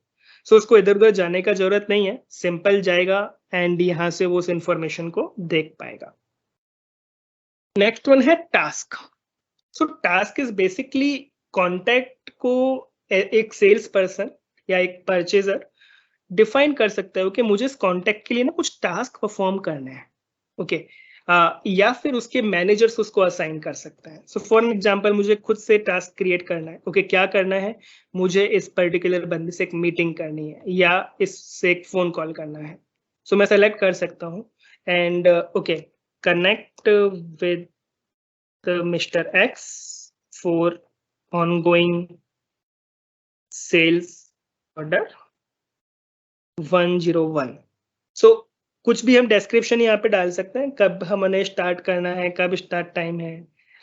Speaker 1: सो उसको इधर उधर जाने का जरूरत नहीं है, सिंपल जाएगा एंड यहाँ से वो उस इंफॉर्मेशन को देख पाएगा। नेक्स्ट वन है task. So task is basically contact को एक सेल्स पर्सन या एक परचेजर डिफाइन कर सकता है कि मुझे इस कॉन्टैक्ट के लिए ना कुछ टास्क परफॉर्म करने हैं। ओके, या फिर उसके मैनेजर्स उसको असाइन कर सकता है। सो फॉर एग्जांपल मुझे खुद से टास्क क्रिएट करना है। ओके, क्या करना है, मुझे इस पर्टिकुलर बंदे से एक मीटिंग करनी है या इससे एक फोन कॉल करना है। सो मैं सेलेक्ट कर सकता हूँ and okay, connect with Mr. X for ongoing sales order 101। सो कुछ भी हम डिस्क्रिप्शन यहाँ पे डाल सकते हैं, कब हमने स्टार्ट करना है, कब स्टार्ट टाइम है।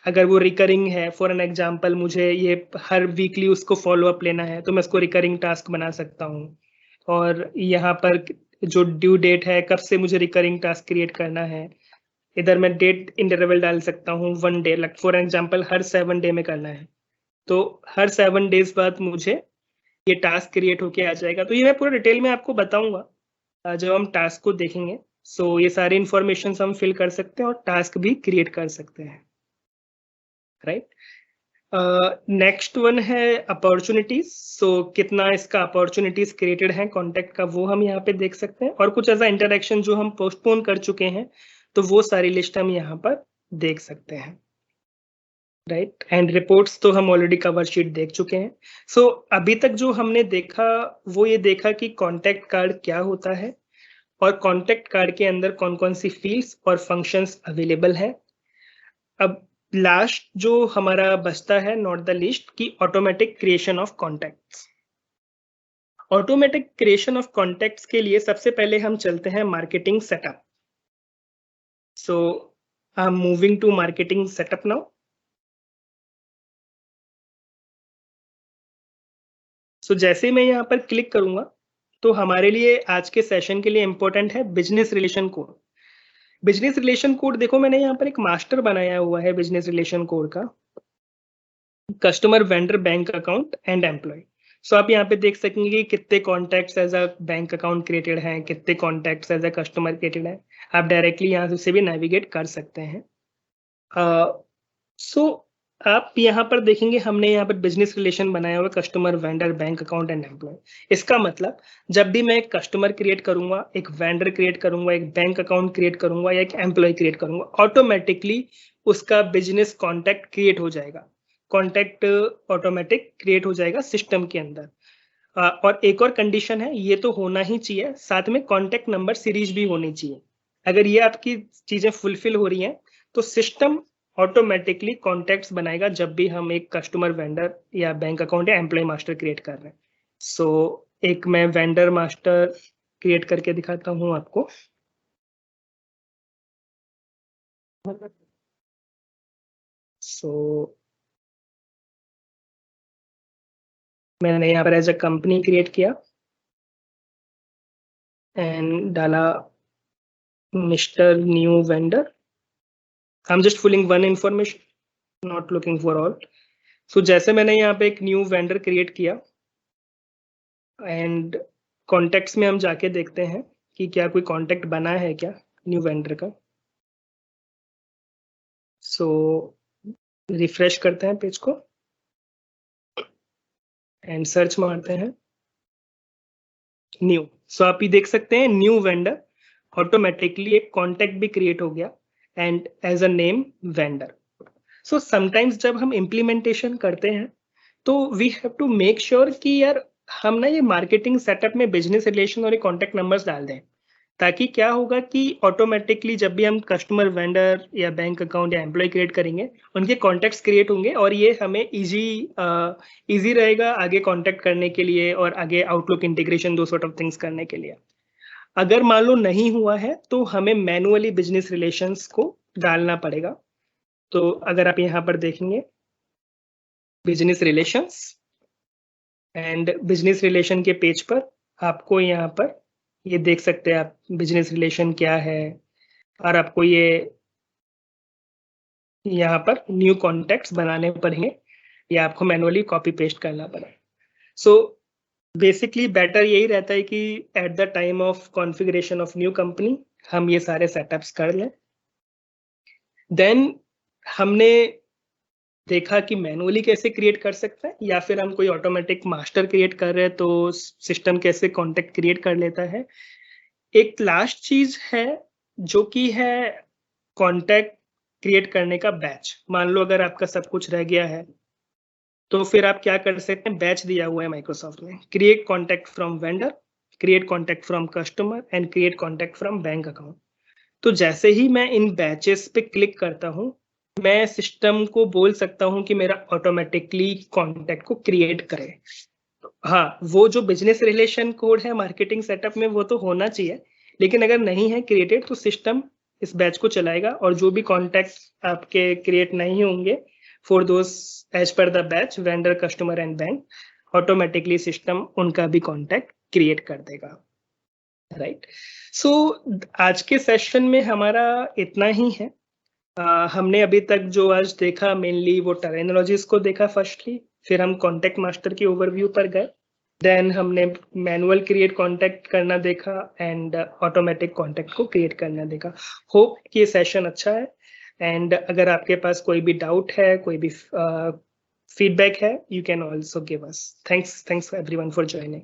Speaker 1: अगर वो रिकरिंग है, फॉर एन एग्जांपल मुझे ये हर वीकली उसको फॉलो अप लेना है तो मैं उसको रिकरिंग टास्क बना सकता हूँ। और यहाँ पर जो ड्यू डेट है, कब से मुझे रिकरिंग टास्क क्रिएट करना है, इधर मैं डेट इंटरवल डाल सकता हूँ 1 day, like for example her 7 day में करना है तो हर 7 डेज बाद मुझे ये टास्क क्रिएट होके आ जाएगा। तो ये मैं पूरा डिटेल में आपको बताऊंगा जब हम टास्क को देखेंगे। सो ये सारी इंफॉर्मेशन हम फिल कर सकते हैं और टास्क भी क्रिएट कर सकते हैं, राइट। नेक्स्ट वन है अपॉर्चुनिटीज। सो कितना इसका अपॉर्चुनिटीज क्रिएटेड है कॉन्टेक्ट का, वो हम यहाँ पे देख सकते हैं। और कुछ ऐसा इंटरेक्शन जो हम पोस्टपोन कर चुके हैं तो वो सारी लिस्ट हम यहाँ पर देख सकते हैं, राइट। एंड रिपोर्ट्स तो हम ऑलरेडी कवर शीट देख चुके हैं। सो अभी तक जो हमने देखा वो ये देखा कि कॉन्टेक्ट कार्ड क्या होता है और कॉन्टेक्ट कार्ड के अंदर कौन कौन सी फील्ड्स और फंक्शंस अवेलेबल है। अब लास्ट जो हमारा बचता है नॉट द लिस्ट की automatic creation of contacts. Automatic creation of contacts के लिए सबसे पहले हम चलते हैं marketing setup. So I am moving to marketing setup now. So जैसे मैं यहाँ पर क्लिक करूंगा तो हमारे लिए आज के सेशन के लिए इंपॉर्टेंट है business relation code. Business relation code देखो मैंने यहाँ पर एक मास्टर बनाया हुआ है बिजनेस रिलेशन कोड का, customer vendor bank account and employ. So आप यहाँ पे देख सकेंगे कि कितने contacts as a bank account created हैं, कितने contacts as a customer created हैं। आप डायरेक्टली यहाँ से भी नेविगेट कर सकते हैं। सो आप यहाँ पर देखेंगे हमने यहाँ पर बिजनेस रिलेशन बनाया हुआ customer vendor bank account and employ. इसका मतलब जब भी मैं एक कस्टमर क्रिएट करूंगा, एक वेंडर क्रिएट करूंगा, एक बैंक अकाउंट क्रिएट करूंगा या एक एम्प्लॉय क्रिएट करूंगा, ऑटोमेटिकली उसका बिजनेस कॉन्टैक्ट क्रिएट हो जाएगा। कॉन्टैक्ट ऑटोमेटिक क्रिएट हो जाएगा सिस्टम के अंदर। और एक और कंडीशन है, ये तो होना ही चाहिए, साथ में कॉन्टैक्ट नंबर सीरीज भी होनी चाहिए। अगर ये आपकी चीजें फुलफिल हो रही हैं तो सिस्टम ऑटोमेटिकली कॉन्टैक्ट्स बनाएगा जब भी हम एक कस्टमर वेंडर या बैंक अकाउंट या एम्प्लॉय मास्टर क्रिएट कर रहे हैं। सो एक मैं वेंडर मास्टर क्रिएट करके दिखाता हूं आपको। सो मैंने यहाँ पर एज अ कंपनी क्रिएट किया एंड डाला mister new vendor. I am just filling one information, not looking for all. So जैसे मैंने यहाँ पे एक न्यू वेंडर क्रिएट किया एंड कॉन्टेक्ट्स में हम जाके देखते हैं कि क्या कोई कॉन्टेक्ट बना है क्या न्यू वेंडर का। सो रिफ्रेश करते हैं पेज को एंड सर्च मारते हैं न्यू। सो आप ये देख सकते हैं न्यू वेंडर, ऑटोमेटिकली एक कॉन्टेक्ट भी क्रिएट हो गया and as a name vendor. So sometimes जब हम इम्प्लीमेंटेशन करते हैं तो we have to make sure कि यार हम ना ये मार्केटिंग सेटअप में बिजनेस रिलेशन और कॉन्टेक्ट नंबर्स डाल दें। ताकि क्या होगा कि ऑटोमेटिकली जब भी हम कस्टमर, वेंडर या बैंक अकाउंट या एम्प्लॉय क्रिएट करेंगे, उनके कॉन्टैक्ट्स क्रिएट होंगे और ये हमें इजी रहेगा आगे कॉन्टैक्ट करने के लिए और आगे आउटलुक इंटीग्रेशन, दो सॉर्ट ऑफ थिंग्स करने के लिए। अगर मान लो नहीं हुआ है तो हमें मैनुअली बिजनेस रिलेशंस को डालना पड़ेगा। तो अगर आप यहाँ पर देखेंगे business relations, and business relation के पेज पर आपको यहाँ पर ये देख सकते हैं आप बिजनेस रिलेशन क्या है, और आपको ये यहाँ पर न्यू कॉन्टैक्ट्स बनाने पड़ेंगे या आपको मैनुअली कॉपी पेस्ट करना पड़ेगा। सो बेसिकली बेटर यही रहता है कि at the time of configuration of new company हम ये सारे सेटअप्स कर लें। देन हमने देखा कि मैनुअली कैसे क्रिएट कर सकते हैं, या फिर हम कोई ऑटोमेटिक मास्टर क्रिएट कर रहे हैं तो सिस्टम कैसे कॉन्टैक्ट क्रिएट कर लेता है। एक लास्ट चीज है जो कि है कॉन्टैक्ट क्रिएट करने का बैच। मान लो अगर आपका सब कुछ रह गया है तो फिर आप क्या कर सकते हैं, बैच दिया हुआ है माइक्रोसॉफ्ट में, create contact from vendor, create contact from customer and create contact from bank account. तो जैसे ही मैं इन बैचेस पे क्लिक करता हूँ, मैं सिस्टम को बोल सकता हूँ कि मेरा ऑटोमेटिकली कॉन्टैक्ट को क्रिएट करे। हाँ, वो जो बिजनेस रिलेशन कोड है मार्केटिंग सेटअप में वो तो होना चाहिए, लेकिन अगर नहीं है क्रिएटेड तो सिस्टम इस बैच को चलाएगा और जो भी कॉन्टैक्ट आपके क्रिएट नहीं होंगे for those as per the batch, vendor, customer and bank, automatically system उनका भी कॉन्टैक्ट क्रिएट कर देगा। राइट। सो आज के सेशन में हमारा इतना ही है। हमने अभी तक जो आज देखा मेनली वो टर्मिनोलॉजीज को देखा फर्स्टली, फिर हम कॉन्टैक्ट मास्टर की ओवरव्यू पर गए, देन हमने मैनुअल क्रिएट कॉन्टैक्ट करना देखा एंड ऑटोमेटिक कॉन्टैक्ट को क्रिएट करना देखा। होप कि ये सेशन अच्छा है, एंड अगर आपके पास कोई भी डाउट है, कोई भी फीडबैक है, you can also give us. Thanks everyone for joining.